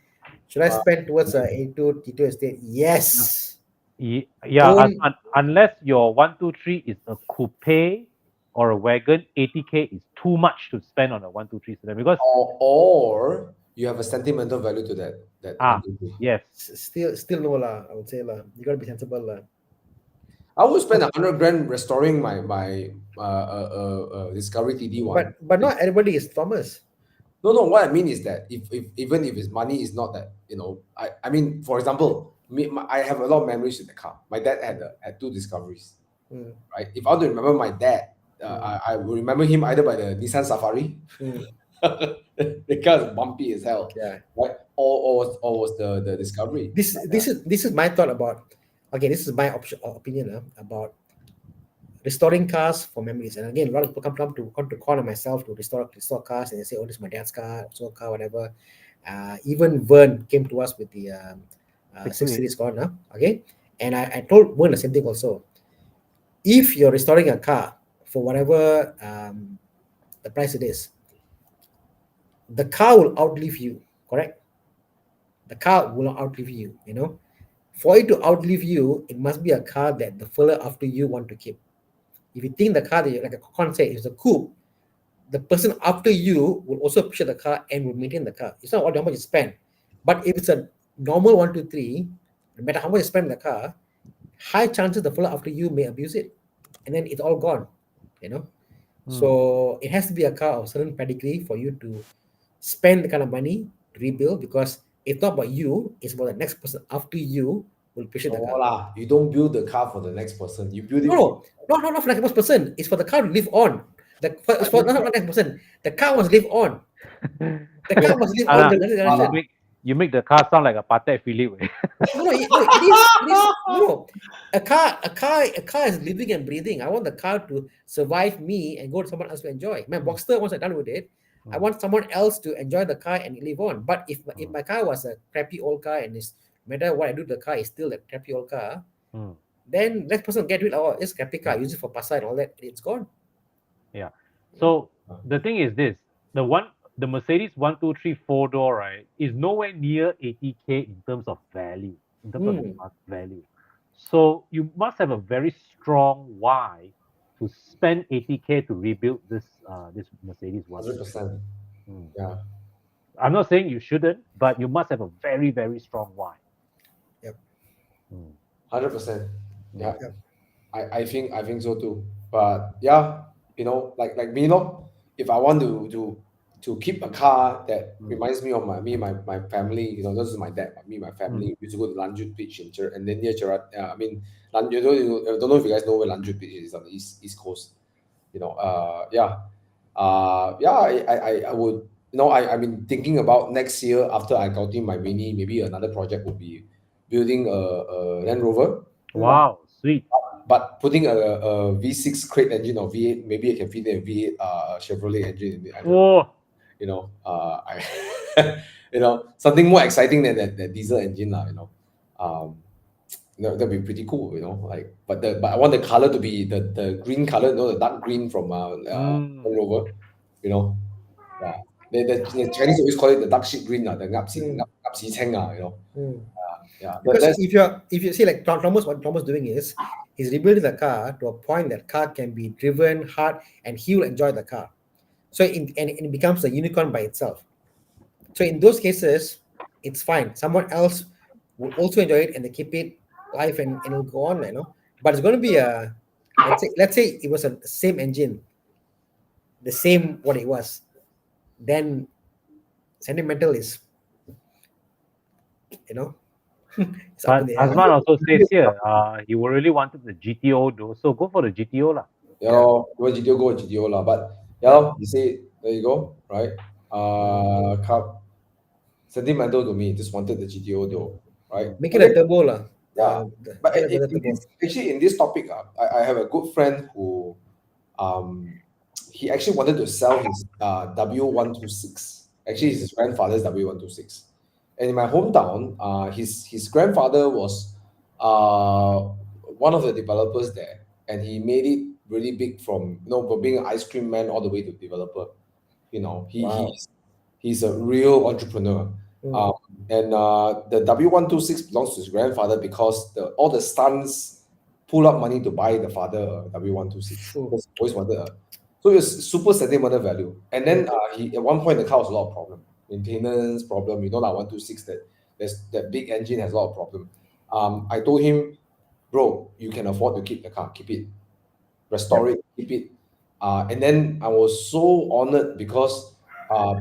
Should I spend towards a A2 T2 estate? Yes.
Yeah,
Don't-
unless your 123 is a coupe or a wagon, 80K is too much to spend on a 123 sedan because
Or you have a sentimental value to that.
ah
123.
yes,
Still no lah. I would say lah. You gotta be sensible lah.
I would spend 100 grand restoring my Discovery TD one.
But not everybody is Thomas.
No. What I mean is that if even if his money is not that, I mean, for example, I have a lot of memories with the car. My dad had 2 Discoveries,
Mm.
right? If I want to remember my dad, I will remember him either by the Nissan Safari.
Mm.
The car is bumpy as hell,
Yeah.
right? Or was the Discovery.
This is my thought about. Okay, this is my opinion about restoring cars for memories. And again, a lot of people come to call on myself to restore cars, and they say, "Oh, this is my dad's car, so car, whatever." Even Vern came to us with the 6 Series car now. Okay, and I told Vern the same thing also. If you're restoring a car for whatever the price it is, the car will outlive you. Correct? The car will not outlive you. For it to outlive you, it must be a car that the fella after you want to keep. If you think the car that like a concept is a coupe, the person after you will also appreciate the car and will maintain the car. It's not how much you spend. But if it's a normal 123, no matter how much you spend on the car, high chances the fella after you may abuse it. And then it's all gone. So it has to be a car of certain pedigree for you to spend the kind of money to rebuild, because it's not about you, it's about the next person after you will appreciate the car.
lah. You don't build the car for the next person. You build it
No, not for the next person. It's for the car to live on. It's for not the next person. The car must live on. The car must live on the next generation.
you make the car sound like a Patek Philippe.
No, it is. No, a car is living and breathing. I want the car to survive me and go to someone else to enjoy. My Boxster, once I'm done with it, I want someone else to enjoy the car and live on. But if my car was a crappy old car and no matter what I do to the car, it's still a crappy old car, then that person get rid of it's replica, use it for pasar and all that, it's gone.
Yeah. So the thing is this: the Mercedes 123 4-door, right, is nowhere near 80K in terms of value, in terms of its value. So you must have a very strong why to spend 80K to rebuild this Mercedes 123.
100%.
Mm.
Yeah.
I'm not saying you shouldn't, but you must have a very, very strong why.
Yep.
Mm.
100%. Yeah.
Yep.
I think so too. But yeah, like me, if I want to keep a car that reminds me of my family, this is my dad, my family used to go to Lanjut Beach and then near Gerard. I mean, I don't know if you guys know where Lanjut Beach is on the east coast. Yeah, yeah. I would. I've been thinking about next year after I got in my mini, maybe another project would be building a Land Rover,
Wow, sweet.
but putting a V6 crate engine or V8, maybe I can fit in a V8 Chevrolet engine in it. I don't know.
Oh,
I something more exciting than that diesel engine, um, that'd be pretty cool, but I want the color to be the green color, the dark green from Land Rover, yeah. The Chinese always call it the dark shit green, the ngap si cheng,
Mm.
yeah.
Because
That's
if you see like Thomas, what Thomas doing is he's rebuilding the car to a point that car can be driven hard and he will enjoy the car. So and it becomes a unicorn by itself. So in those cases, it's fine. Someone else will also enjoy it and they keep it live and it'll go on, But it's going to be a let's say it was a same engine, the same what it was. Then sentimental is you know it's up in
but
the air.
Azman also says here, he really wanted the GTO though, so go for the GTO lah.
yeah,
Yeah.
go with GTO lah. But you say there you go, right? Cup sentimental to me. Just wanted the GTO though, right?
Make it a turbo lah.
Yeah, but
Get another turbo.
actually in this topic, I have a good friend who, he actually wanted to sell his W126. Actually, it's his grandfather's W126, and in my hometown, his grandfather was one of the developers there, and he made it really big from being an ice cream man all the way to developer.
Wow.
He's a real entrepreneur.
Mm.
And the W126 belongs to his grandfather because all the sons pull up money to buy the father a W126.
True.
Because he always wanted so it was super sentimental value. And then he at one point the car was a lot of problem, maintenance problem. Like 126 that big engine has a lot of problem. I told him, bro, you can afford to keep the car, keep it, restore it, keep it. And then I was so honored because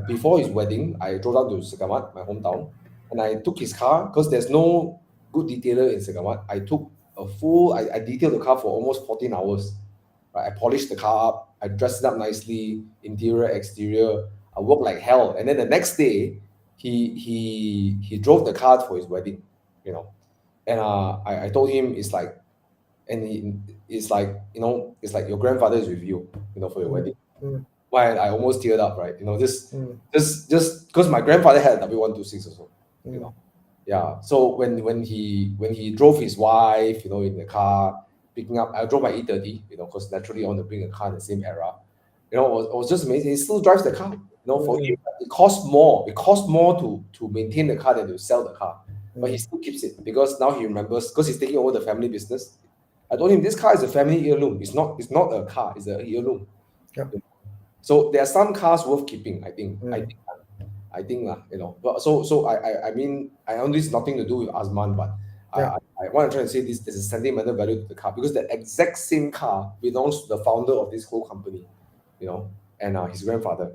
before his wedding, I drove down to Segamat, my hometown, and I took his car because there's no good detailer in Segamat. I took I detailed the car for almost 14 hours. Right? I polished the car up, I dressed it up nicely, interior, exterior. I worked like hell. And then the next day, he drove the car for his wedding, And I told him it's like, it's like it's like your grandfather is with you, for your wedding. Why I almost teared up, right? Just because my grandfather had a W126 also, Yeah. So when he drove his wife, in the car, picking up, I drove my E30, because naturally I want to bring a car in the same era. It was just amazing. He still drives the car. For him, it costs more. It costs more to maintain the car than to sell the car. But he still keeps it because now he remembers, because he's taking over the family business. I told him this car is a family heirloom. It's not a car, it's a heirloom.
Yep.
So there are some cars worth keeping, I think. I think But so I mean, I know this is nothing to do with Azman, but I want to try to say this: there's a sentimental value to the car because the exact same car belongs to the founder of this whole company, and his grandfather,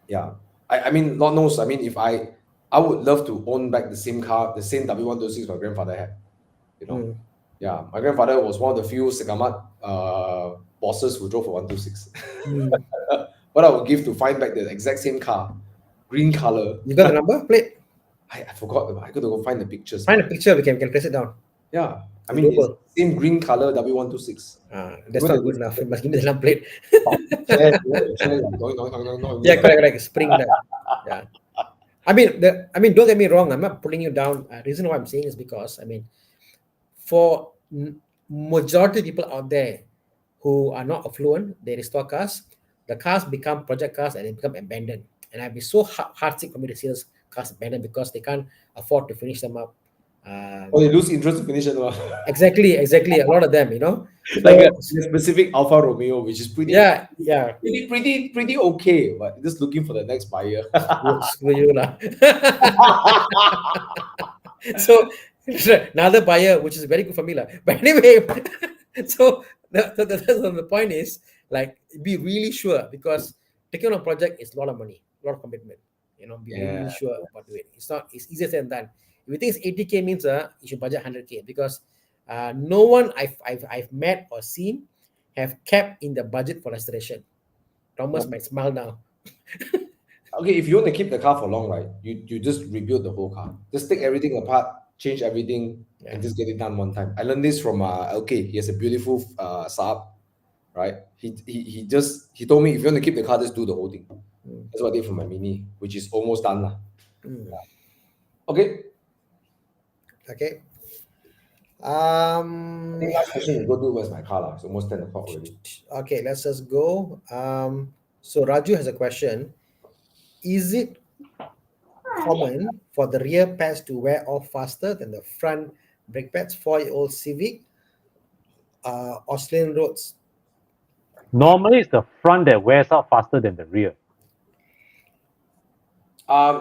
Yeah. I mean, Lord knows. I mean, if I would love to own back the same car, the same W126 my grandfather had. Yeah, my grandfather was one of the few Segamat bosses who drove a 126. What I would give to find back the exact same car, green color.
You got the number plate?
I forgot. I got to go find the pictures.
Find a picture. We can trace it down.
Yeah, I mean, it's the same green color W126.
That's not good enough. You must give me the number plate.
Yeah,
correct. Spring that. Yeah. I mean, don't get me wrong. I'm not putting you down. The reason why I'm saying is because for majority of people out there who are not affluent, they restore cars. The cars become project cars and they become abandoned. And I'd be so heartsick for me to see those cars abandoned because they can't afford to finish them up.
Or
Um,
they lose interest to finish it.
exactly. A lot of them, you know.
Like
So
a specific Alfa Romeo, which is
yeah,
pretty okay, but just looking for the next buyer.
screw you lah. So another buyer, which is very good for me lah. But anyway, so the point is like be really sure because taking on a project is a lot of money, a lot of commitment. You know, be
Yeah.
really sure about it. It's easier said than done. If you think it's 80K means you should budget 100K because no one I've met or seen have kept in the budget for restoration. Thomas might smile now.
Okay, if you want to keep the car for long, right? You just rebuild the whole car. Just take everything apart, change everything, and just get it done one time. I learned this from LK. He has a beautiful Saab, right? He told me if you want to keep the car, just do the whole thing. That's what I did for my Mini, which is almost done lah. Okay.
Okay.
The last question we go to was my car lah. It's almost 10 o'clock already.
Okay, let's just go. So Raju has a question. Is it common for the rear pads to wear off faster than the front brake pads? 4-year-old Civic, Australian roads.
Normally, it's the front that wears out faster than the rear.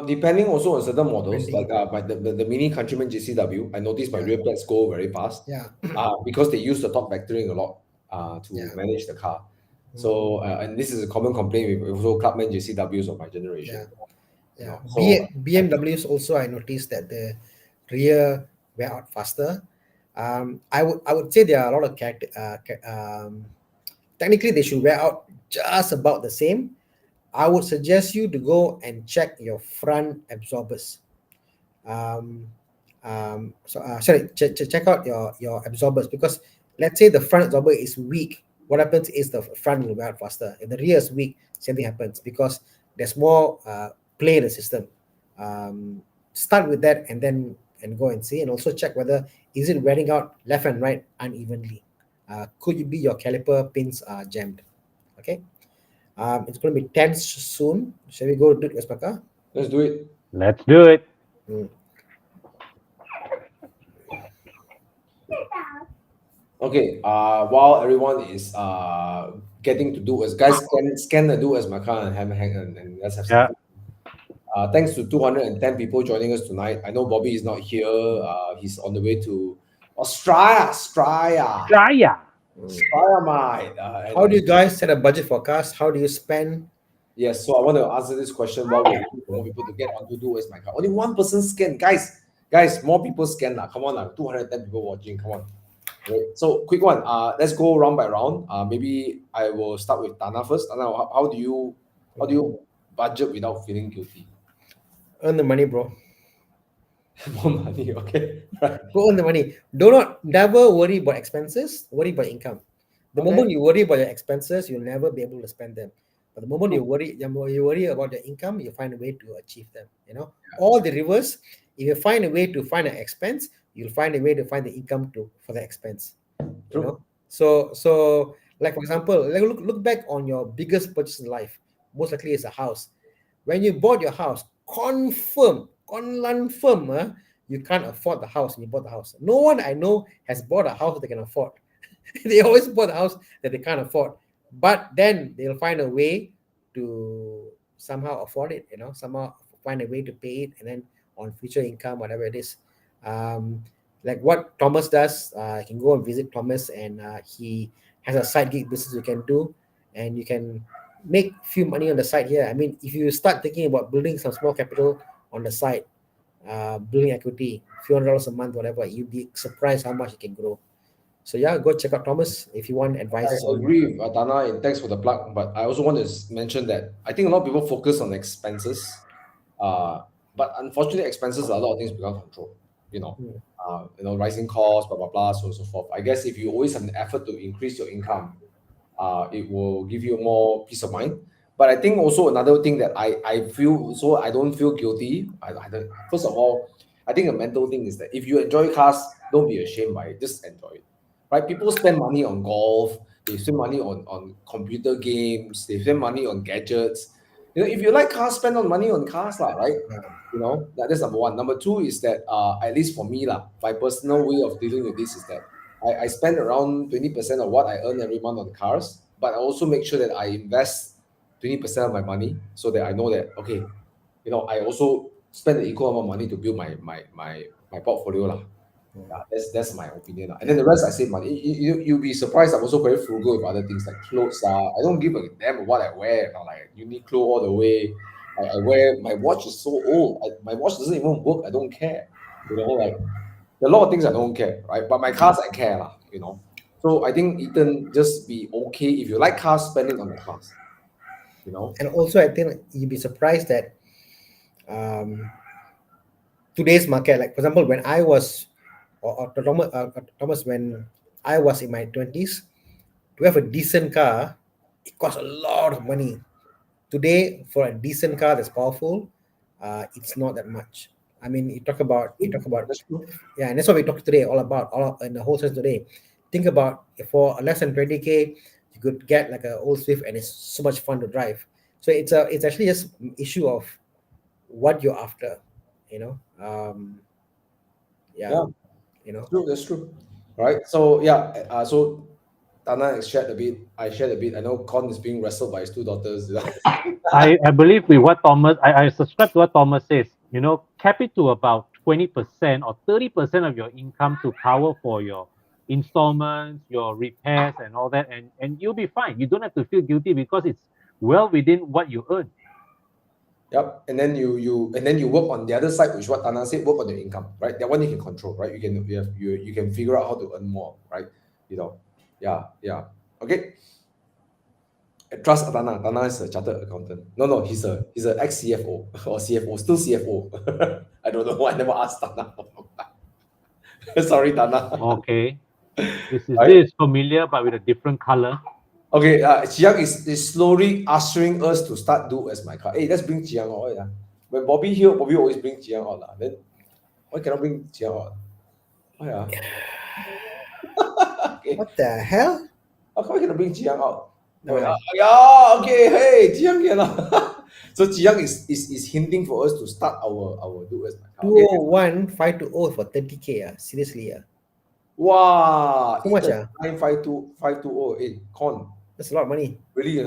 Depending also on certain models,
Depending.
like the Mini Countryman JCW, I noticed my rear pads go very fast.
Yeah.
Because they use the torque vectoring a lot to
Yeah.
manage the car. So and this is a common complaint with also Clubman JCWs of my generation.
Yeah.
So,
BMWs also I noticed that the rear wear out faster. I would say there are a lot of technically they should wear out just about the same. I would suggest you to go and check your front absorbers. Check out your absorbers because let's say the front absorber is weak. What happens is the front will wear out faster. If the rear is weak, same thing happens because there's more play in the system. Start with that and then go and see, and also check whether is it wearing out left and right unevenly. Could it be your caliper pins are jammed? Okay. It's going to be tense soon. Shall we go do it, Espaka?
let's do it.
Let's do it.
Okay. While everyone is getting to do as guys scan the do as my car and hang and let's have some. Thanks to 210 people joining us tonight. I know Bobby is not here. He's on the way to Australia, mate.
How do you guys set a budget for cars? How do you spend?
Yes, so I want to answer this question while we're waiting for more people to get on to do as my car. Only one person scan, guys, more people scan now. Come on now, 210 people watching. Come on. Okay, so quick one. Let's go round by round. Maybe I will start with Thana first. Thana, how do you budget without feeling guilty?
Earn the money, bro.
More money, okay. Right.
Go earn the money. Never worry about expenses. Worry about income. The moment you worry about your expenses, you'll never be able to spend them. But the moment you worry about your income, you find a way to achieve them. You know, all the reverse. If you find a way to find an expense, you'll find a way to find the income for the expense. You know, so like for example, look back on your biggest purchase in life. Most likely it's a house. When you bought your house, confirm, you can't afford the house and you bought the house. No one I know has bought a house they can afford. They always bought a house that they can't afford. But then they'll find a way to somehow afford it, you know, somehow find a way to pay it and then on future income, whatever it is. Like what Thomas does, you can go and visit Thomas and he has a side gig business you can do and you can make few money on the side here. I mean, if you start thinking about building some small capital on the side, building equity, few $100 a month, whatever, you'd be surprised how much it can grow. So yeah, go check out Thomas if you want advice.
I agree with Thana, and thanks for the plug. But I also want to mention that I think a lot of people focus on expenses, but unfortunately, expenses are a lot of things beyond control. You know, rising costs, blah blah blah, so on and so forth. I guess if you always have an effort to increase your income, it will give you more peace of mind. But I think also another thing that I feel, so I don't feel guilty. First of all, I think a mental thing is that if you enjoy cars, don't be ashamed by it. Just enjoy it, right? People spend money on golf. They spend money on computer games. They spend money on gadgets. If you like cars, spend on money on cars, lah, right? That's number one. Number two is that at least for me, lah, my personal way of dealing with this is that I spend around 20% of what I earn every month on cars, but I also make sure that I invest 20% of my money so that I know that, okay, I also spend the equal amount of money to build my portfolio, lah. Yeah, that's my opinion, lah. And then the rest I save money. You'll be surprised. I'm also very frugal with other things like clothes. I don't give a damn what I wear. Like Uniqlo all the way. I wear my watch is so old. My watch doesn't even work. I don't care. Like there are a lot of things I don't care, right? But my cars I care, lah. So I think Ethan, just be okay if you like cars, spending on the cars.
And also, I think you'd be surprised that today's market, like for example, when I was, or Thomas, when I was in my 20s, to have a decent car, it costs a lot of money. Today, for a decent car that's powerful, it's not that much. I mean, you talk about,
That's true.
yeah, and that's what we talked today all about, in the whole sense today. Think about, for less than 20K, you could get like an old Swift, and it's so much fun to drive. So it's actually just issue of what you're after,
Yeah.
you know.
That's true. Right. So yeah. So Thana shared a bit. I shared a bit. I know Con is being wrestled by his two daughters.
I believe with what Thomas, I subscribe to what Thomas says. Cap it to about 20% or 30% of your income to cover for your installments, your repairs, and all that, and you'll be fine. You don't have to feel guilty because it's well within what you earn.
Yep. And then you work on the other side, which what Thana said, work on your income, right? That one you can control, right? You can figure out how to earn more, right? Yeah. Okay. I trust Thana. Thana is a chartered accountant. No, he's a ex CFO or CFO, still CFO. I don't know. I never asked Thana. Sorry, Thana.
Okay. This
Right.
is familiar, but with a different color.
Okay, Chiang is slowly ushering us to start do as my car. Hey, let's bring Chiang out. Yeah. When Bobby here, Bobby always bring Chiang out. Then why cannot bring Chiang out? Oh, yeah. Okay.
What the hell?
How come I cannot bring Chiang out?
No.
Yeah, okay. Hey, Chiang here. So Chiang is hinting for us to start our do as my car. Okay.
201 520 for 30K. Seriously.
Wow.
How much?
952 Con.
That's a lot of money.
Really,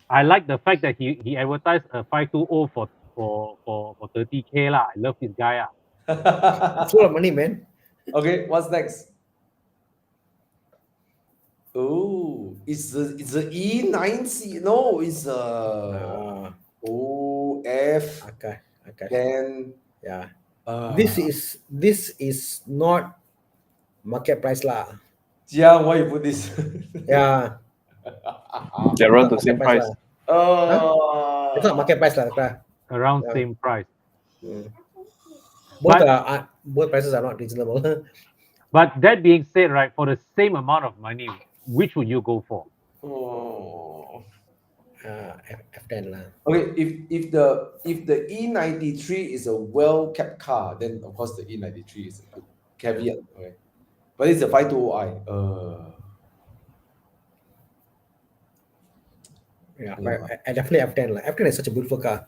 I like the fact that he advertised a 520 for 30K lah. I love this guy.
It's a lot of money, man.
Okay, what's next? Oh, it's a E90. No, it's a OF
Okay.
10.
Yeah.
Uh,
This is not market price lah.
Jiang, why you put this?
Yeah.
They're around the same price.
lah.
It's not market price lah.
Around
Yeah.
same price.
Both prices are not reasonable.
But that being said, right, for the same amount of money, which would you go for?
Oh.
F10 lah.
Okay, if the E93 is a well kept car, then of course the E93 is a good caveat. Okay, but it's a 520i.
Yeah, but I definitely F10 lah. F10 is such a beautiful car.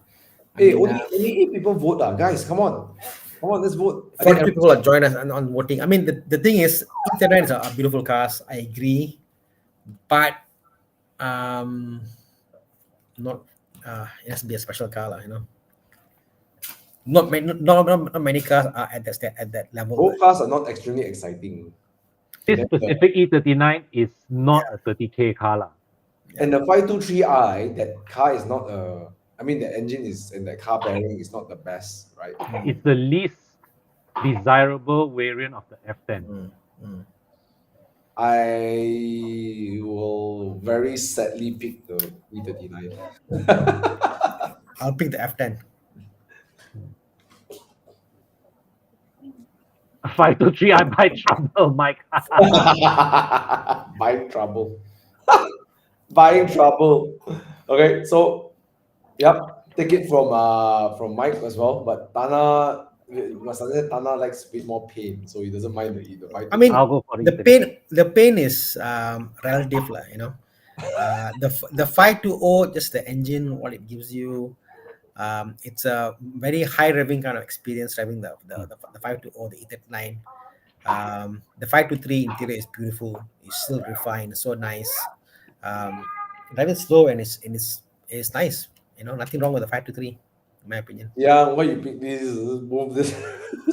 Hey, only 8 people vote, guys. Come on, let's vote.
40 people are joining us on voting. I mean, the thing is, E39 are beautiful cars. I agree, but not it has to be a special car lah. Not many cars are at that level.
Both cars are not extremely exciting.
This specific E39 is not a 30K car lah.
And the 523i, that car is not I mean, the engine is and the car pairing is not the best, right?
It's the least desirable variant of the F10.
I will very sadly pick the E39.
I'll pick the F10.
523, I buy trouble, Mike.
Buying trouble. Buying trouble. Okay, so yep. take it from Mike as well, but Thana, you must understand Thana likes a bit more pain, so he doesn't mind the fight.
I mean,
I'll go for
the
the
pain is relative lah. The 520, just the engine, what it gives you. It's a very high revving kind of experience driving the 520, the E39. The 523 interior is beautiful. It's still refined, so nice. Driving slow and it's nice. Nothing wrong with the 523, in my opinion.
Yeah, why you pick this? Move this.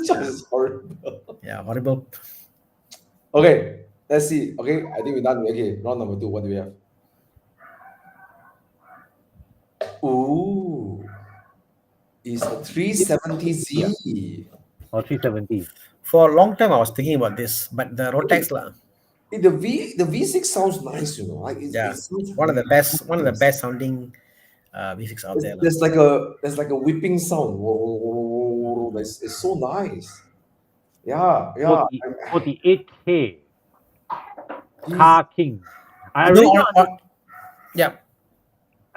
Choice is horrible.
Yeah, horrible.
Okay, let's see. Okay, I think we're done. Okay, round number 2. What do we have? Ooh, it's a 370Z.
or 370.
For a long time, I was thinking about this, but the Rotex lah.
The V6 sounds nice, like
Yeah,
it sounds
one of the
really nice.
best sounding V6 out there lah.
There's like a whipping sound. Whoa, whoa, whoa, whoa, whoa. It's so nice. Yeah.
48K
Jeez.
Car King. I
No,
really,
yeah.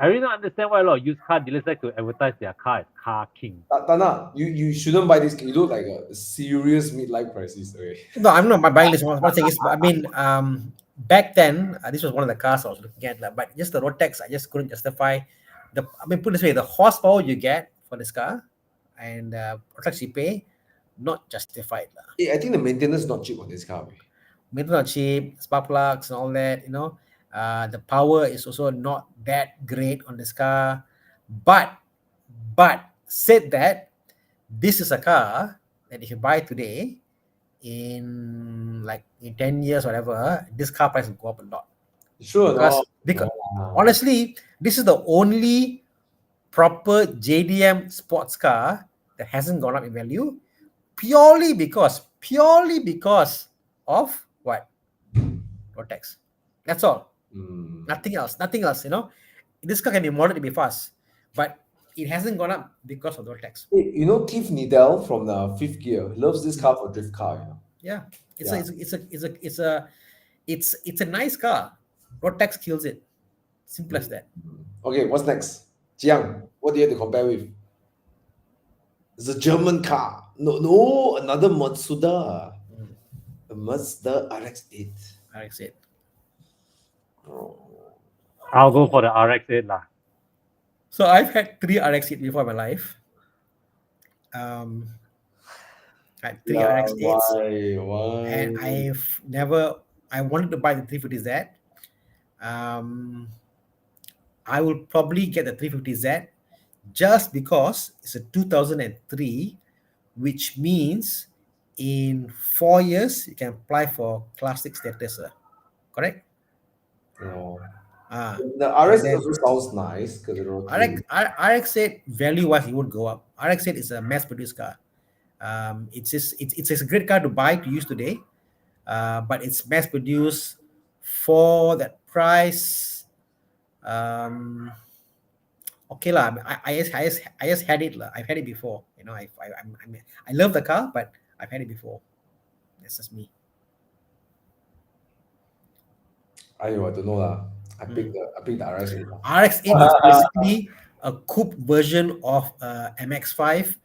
I really don't understand why a lot of used car dealers like to advertise their car as Car King.
Tana, you shouldn't buy this. You look like a serious midlife crisis. Okay.
No, I'm not buying this one. One thing is, I mean, back then, this was one of the cars I was looking at, lah, but just the Rotex, I just couldn't justify put it this way, the horsepower you get for this car and Rotex you pay, not justified lah.
I think the maintenance is not cheap on this car.
Metal not cheap, spark plugs and all that, the power is also not that great on this car. But said that, this is a car that if you buy today, in 10 years, whatever, this car price will go up a lot.
Sure.
Because honestly, this is the only proper JDM sports car that hasn't gone up in value purely because of what? Rotex. That's all. Nothing else. This car can be modded to be fast, but it hasn't gone up because of the Rotex.
Keith Needell from the Fifth Gear loves this car for drift car.
Yeah, it's a nice car. Rotex kills it. Simple as that.
Okay, what's next? Jiang, what do you have to compare with? It's a German car. No, another Mazda. A Mazda RX-8.
RX-8.
Oh.
I'll go for the RX-8 lah.
So I've had 3 RX-8 before in my life. I had 3 RX-8s.
Why?
And I wanted to buy the 350Z. I will probably get the 350Z just because it's a 2003, which means in 4 years you can apply for Class 6 status. Correct?
No.
The
RX-8 also sounds nice because
RX-8 value-wise it would go up. RX-8 is a mass-produced car. It's a great car to buy to use today, but it's mass-produced for that price. Okay lah. I just had it lah. I've had it before. I love the car, but I've had it before. That's just me.
I don't know lah. I picked the RX-8.
RX-8 is basically a coupe version of MX-5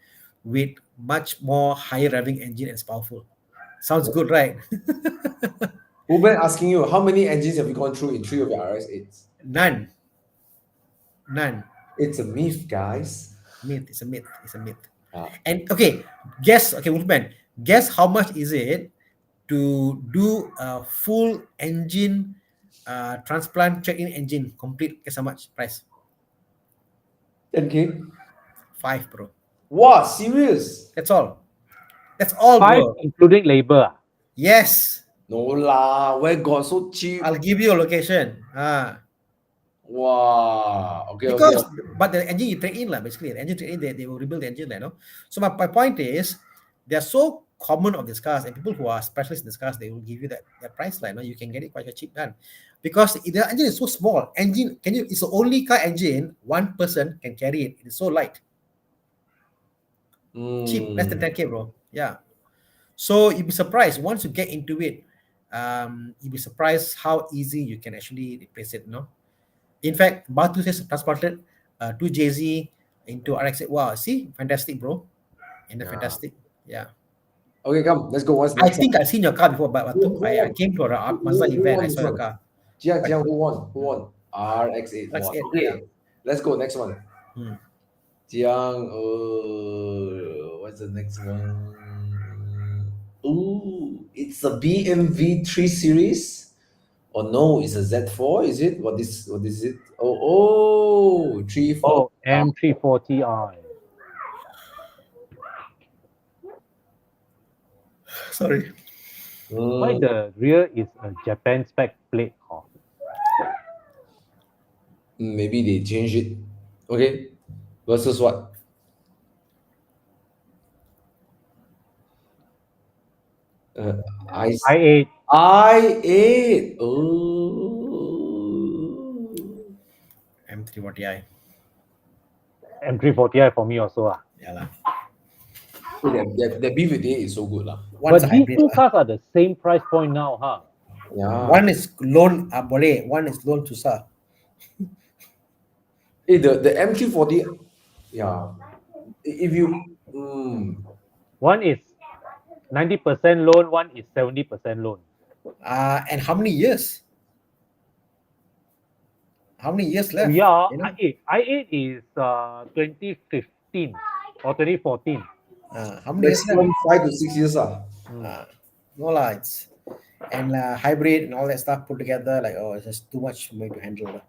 with much more higher revving engine and it's powerful. Sounds good, right?
Ruben asking you, how many engines have you gone through in 3 of your RX-8s?
None.
It's a myth, guys.
It's a myth.
Ah.
And Wolfman, guess how much is it to do a full engine transplant check-in engine complete? Guess how much price?
10K?
5, bro.
Wow, serious?
That's all,
5
bro.
including labor.
Yes.
No lah, where got so cheap?
I'll give you a location.
Wow. Okay.
But the engine you trade in lah, basically. The engine trade in, they will rebuild the engine there, no? So my point is, they're so common of these cars, and people who are specialists in these cars, they will give you that price line. You can get it quite cheap done. Because the engine is so small. It's the only car engine one person can carry it. It's so light. Cheap, less than 10K, bro. Yeah. So you'd be surprised once you get into it. You'd be surprised how easy you can actually replace it. In fact, Batu has transported 2 JZ into RX-8. Wow, see, fantastic, bro. And the
Yeah.
fantastic, yeah.
Okay, come, let's go. What's
I
next?
think I've seen your car before, but
Who
I
won?
came to a
Who
Mazda event.
won
I
this
saw your
one?
car.
Jiang, who won? Who won? RX-8 won.
RX-8,
Okay,
yeah.
let's go. Next one.
Hmm.
Jiang, what's the next one? Ooh, it's a BMW 3 Series. Oh no, it's a Z4, is it? What is it? Oh, 3 4.
Oh, M340i.
Sorry.
Why the rear is a Japan spec plate? Oh.
Maybe they change it. Okay. Versus what? I
i8.
I8. Oh.
M340i.
M340i for me also.
Yeah, lah.
That BVD is so good lah.
One's a
But these
hybrid
two
lah.
cars are the same price point now, huh?
Yeah.
One is loan boleh, one is loan susah.
The M340, yeah. If you
One is 90% loan, one is 70% loan.
And how many years? How many years left?
Yeah,
You know?
i8 is 2015 or 2014.
How many years left?
maximum 5 to 6 years
No lah, it's and hybrid and all that stuff put together, like, oh, it's just too much for me to handle lah.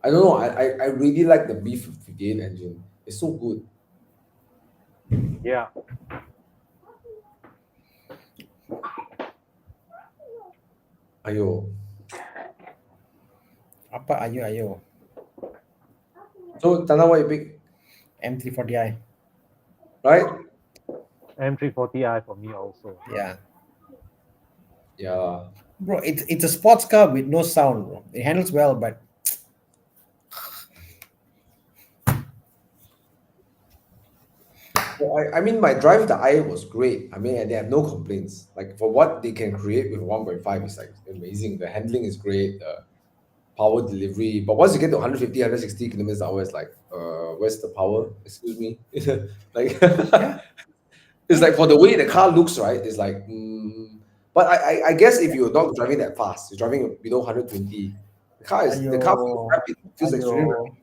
I don't know. I really like the B58 engine. It's so good.
Yeah.
Ayo.
Apa ayo?
So Thana, what you pick?
M340i.
Right?
M340i for me also.
Yeah.
Yeah.
Bro, it's a sports car with no sound, bro. It handles well, but
Well, I mean, my drive the I was great. I mean, and they have no complaints. Like for what they can create with 1.5 is like amazing. The handling is great. The power delivery. But once you get to 150, 160 kilometers an hour, it's like, where's the power? Excuse me. Like, it's like for the way the car looks, right? It's like, but I guess if you're not driving that fast, you're driving below 120, the car feels rapid. It feels extremely rapid.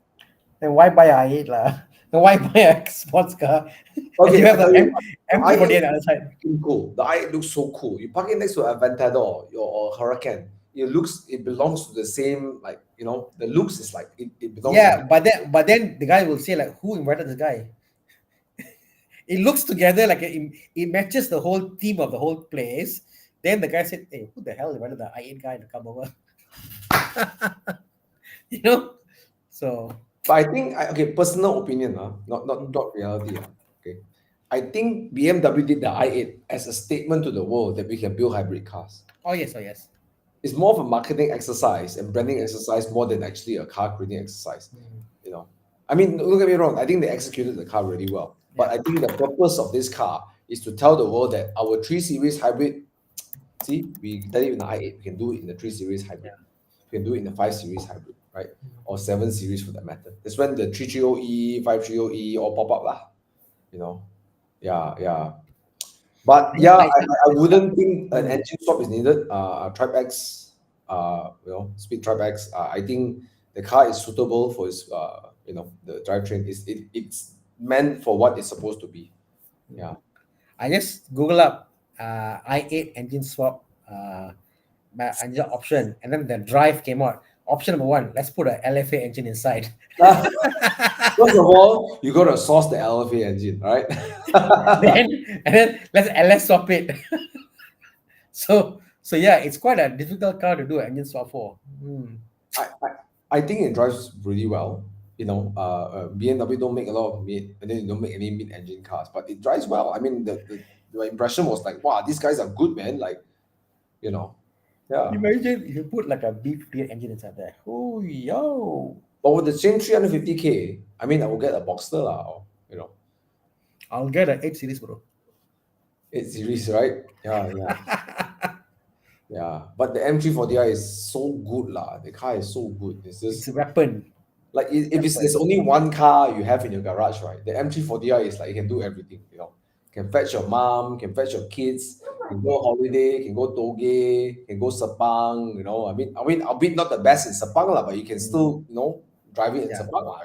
Then why buy a i8 lah? Then why buy a sports car?
Okay,
You have
I tell
the
you,
M340 on the other side.
Cool. The i looks so cool. You park it next to a Aventador or Huracan. It belongs to the same, like, the looks is like it belongs.
Yeah, but then the guy will say, like, who invited this guy? It looks together like it matches the whole theme of the whole place. Then the guy said, "Hey, who the hell invited the i8 guy to come over?" So.
But I think, personal opinion, not reality. Okay, I think BMW did the i8 as a statement to the world that we can build hybrid cars.
Oh yes.
It's more of a marketing exercise and branding exercise more than actually a car creating exercise. I mean, don't get me wrong. I think they executed the car really well. But I think the purpose of this car is to tell the world that our 3 Series hybrid, see, we did it in the i8, we can do it in the 3 Series hybrid. We can do it in the 5 Series hybrid, right? Or 7 Series for that matter. That's when the 330E, 530E all pop up lah. Yeah. But yeah, I wouldn't think an engine swap is needed. Tribe X, Speed Tribe X. I think the car is suitable for its, the drivetrain. It's meant for what it's supposed to be. Yeah.
I just Google up i8 engine swap engine option, and then the drive came out. Option number 1, let's put a LFA engine inside.
First of all, you got to source the LFA engine, right?
then let's LS swap it. So yeah, it's quite a difficult car to do an engine swap for.
I think it drives really well. BMW don't make a lot of mid, and then you don't make any mid-engine cars, but it drives well. I mean, the impression was like, wow, these guys are good, man. Like, yeah.
Imagine if you put like a B58 engine inside there. Oh, yo.
But with the same 350K, I mean, I will get a Boxster lah,
I'll get an 8 Series, bro.
8 Series, right? Yeah. Yeah, but the M340i is so good lah. The car is so good. It's
It's
just
a weapon.
Like if
That's
there's
right.
only one car you have in your garage, right? The M340i is like you can do everything. Can fetch your mom, can fetch your kids, can go holiday, can go Toge, can go Sepang. Albeit not the best in Sepang lah, but you can still drive it in
Yeah.
Sepang lah.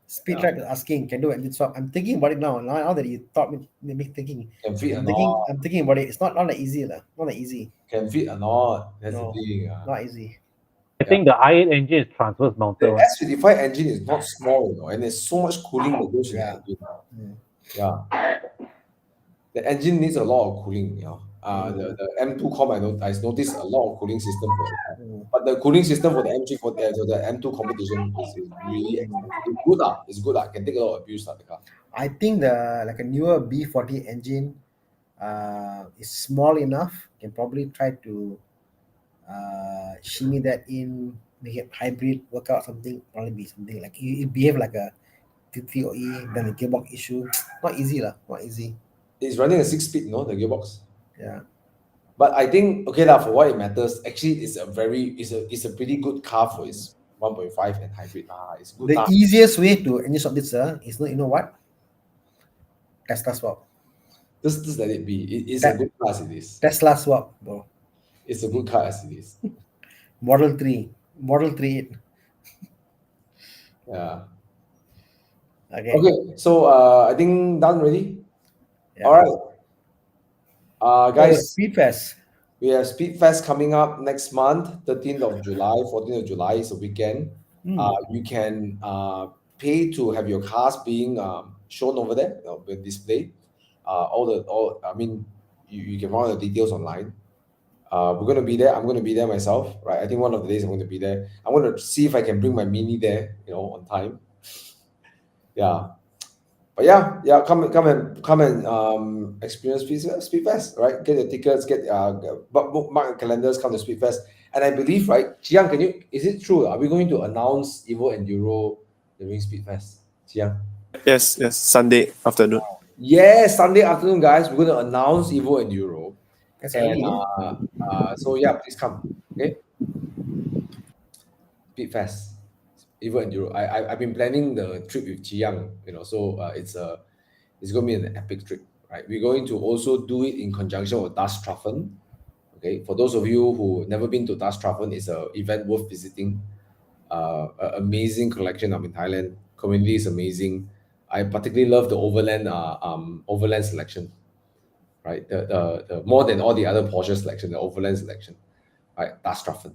Speed
Yeah.
track is asking, can do engine swap. I'm thinking about it now. Now that you taught me thinking.
Can fit or
I'm
not?
thinking about it. It's not that easy lah. Not that easy.
Can fit or not? That's
No,
the thing.
not easy.
I think the i8 engine is transverse mounted
The
one.
S55 engine is not small, and there's so much cooling that goes in the
Yeah.
engine.
Mm.
Yeah. The engine needs a lot of cooling. The M2 com, I noticed a lot of cooling system for it. But the cooling system for the M3 for the M2 competition is really expensive. It's good lah. It's good lah. Can take a lot of abuse lah, the car.
I think like a newer B40 engine is small enough. Can probably try to shimmy that in, make it hybrid, work out something. Probably be something like it behave like a T3OE, then the gearbox issue. Not easy lah. Not easy.
It's running a 6-speed, the gearbox.
Yeah.
But I think okay lah, for what it matters, actually it's a pretty good car for its 1.5 and hybrid. It's good.
The easiest way to engine swap this is what? Tesla swap.
Just let it be. It's a good car as it is.
Tesla swap, bro.
It's a good car as it is.
Model 3. Model 3.
Yeah.
Okay.
So I think done already.
Yeah.
All right. Guys,
Speedfest.
we have Speedfest coming up next month, 13th of July, 14th of July is a weekend. You can pay to have your cars being shown over there, displayed. You can find the details online. We're going to be there. I'm going to be there myself, right? I think one of the days I'm going to be there. I'm going to see if I can bring my Mini there, on time. Yeah. But yeah, come and experience Speedfest, right? Get your tickets, bookmark your calendars, come to Speedfest. And I believe, right, Chiang, is it true? Are we going to announce Evo Enduro during Speedfest? Chiang?
Yes, Sunday afternoon.
Yes, Sunday afternoon, guys. We're going to announce Evo Enduro.
That's
And
early.
so yeah, please come. Okay. Speedfest. Evo Enduro. I've been planning the trip with Chiang, so it's going to be an epic trip, right? We're going to also do it in conjunction with Das Traffen. Okay, for those of you who never been to Das Traffen, it's an event worth visiting. An amazing collection up in Thailand. Community is amazing. I particularly love the overland selection, right? The more than all the other Porsche selection, the overland selection, right? Das Traffen.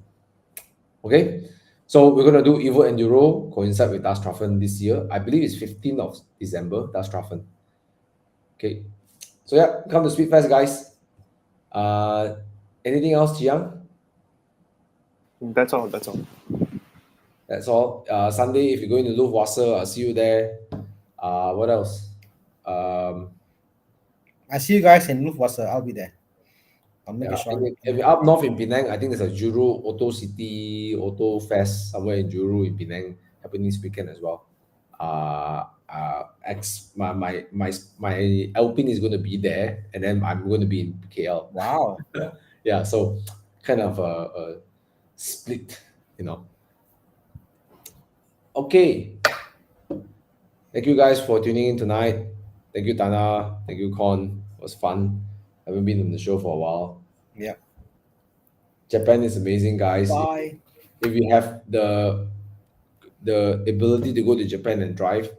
Okay. So we're going to do Evo Enduro coincide with Das Traffen this year. I believe it's 15th of December, Das Traffen. Okay. So yeah, come to Speedfest, guys. Anything else, Jiang?
That's all.
That's all. Sunday, if you're going to Luftwasser, I'll see you there. What else?
I see you guys in Luftwasser. I'll be there. I'll make a shot.
If you're up north in Penang, I think there's a Juru Auto City Auto Fest somewhere in Juru in Penang happening this weekend as well. My Alpine is going to be there, and then I'm going to be in KL.
Wow.
Yeah, so kind of a split, Okay. Thank you guys for tuning in tonight. Thank you, Thana. Thank you, Con. It was fun. Haven't been on the show for a while.
Yeah.
Japan is amazing, guys.
Bye.
If you have the ability to go to Japan and drive,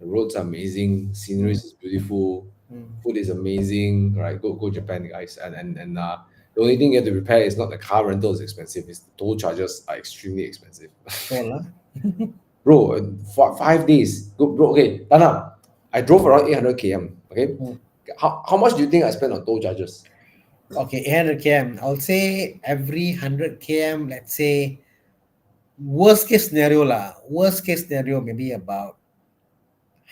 the roads are amazing, scenery is beautiful, food is amazing. Right, go Japan, guys. And the only thing you have to prepare is not the car rental is expensive; it's the toll charges are extremely expensive. Bro, 5 days. Go, bro. Okay, Tana, I drove around 800 km. Okay, how much do you think I spent on toll charges?
Okay, 800 km. I'll say every 100 km, let's say, worst case scenario, maybe about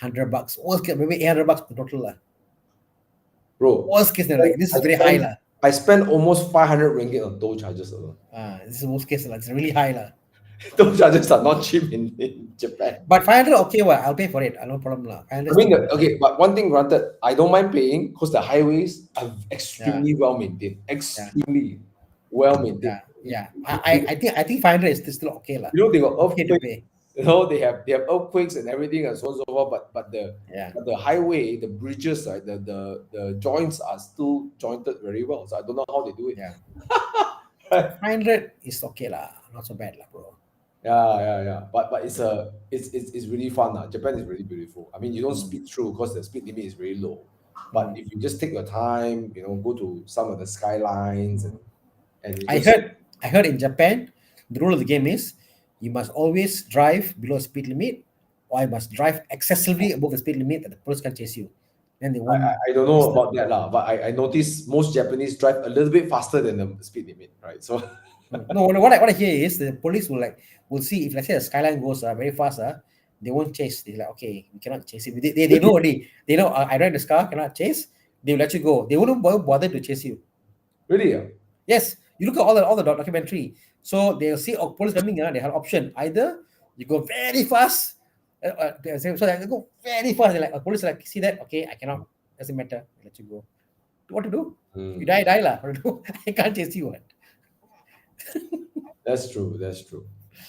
$100. Worst case, maybe $800 per total lah.
Bro,
worst case scenario. This is very high lah.
I spent almost 500 ringgit on toll charges alone.
This is worst case lah. It's really high lah.
Toll charges are not cheap in Japan.
But 500, okay, well, I'll pay for it. No problem lah.
But one thing granted, I don't mind paying because the highways are extremely well maintained. Extremely well maintained.
Yeah. I think 500 is still okay lah.
They got earthquake.
Okay to pay.
You know, they have earthquakes and everything and so on and so forth,
Yeah.
but the highway, the bridges, right, the joints are still jointed very well. So I don't know how they do it.
Yeah.
Right.
500 is okay lah, not so bad lah, bro.
Yeah. But it's really fun. Japan is really beautiful. I mean, you don't speed through because the speed limit is very low. But if you just take your time, you know, go to some of the skylines and you just
I heard in Japan, the rule of the game is you must always drive below speed limit, or you must drive excessively above the speed limit that the police can chase you. Then they won't.
I don't know about that lah, but I noticed most Japanese drive a little bit faster than the speed limit, right? So
No, what I hear is the police will see if, let's say, the skyline goes very fast, they won't chase. They're like, okay, we cannot chase it. They know already. They know I drive this car, cannot chase. They will let you go. They won't bother to chase you.
really,
Yes, you look at all the documentary. So they'll see police coming. They have an option. Either you go very fast. So they go very fast. They're like, police are like, see that? Okay, I cannot. Doesn't matter. I'll let you go. What to do? You die lah. What to do? I can't chase you.
That's true.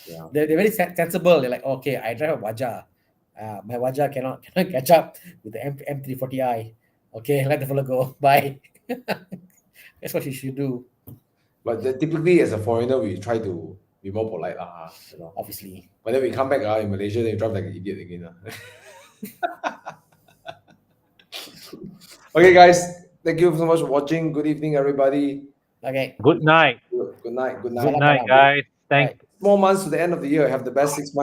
Yeah.
They're very sensible. They're like, okay, I drive a Waja. My Waja cannot catch up with the M340i. Okay, let the fellow go. Bye. That's what you should do.
But typically, as a foreigner, we try to be more polite, you know.
Obviously.
But then we come back in Malaysia, then you drive like an idiot again. Okay, guys. Thank you so much for watching. Good evening, everybody.
Okay.
Good night.
Good night.
Good night, guys. Thank
Right.
More months to the end of the year. Have the best 6 months.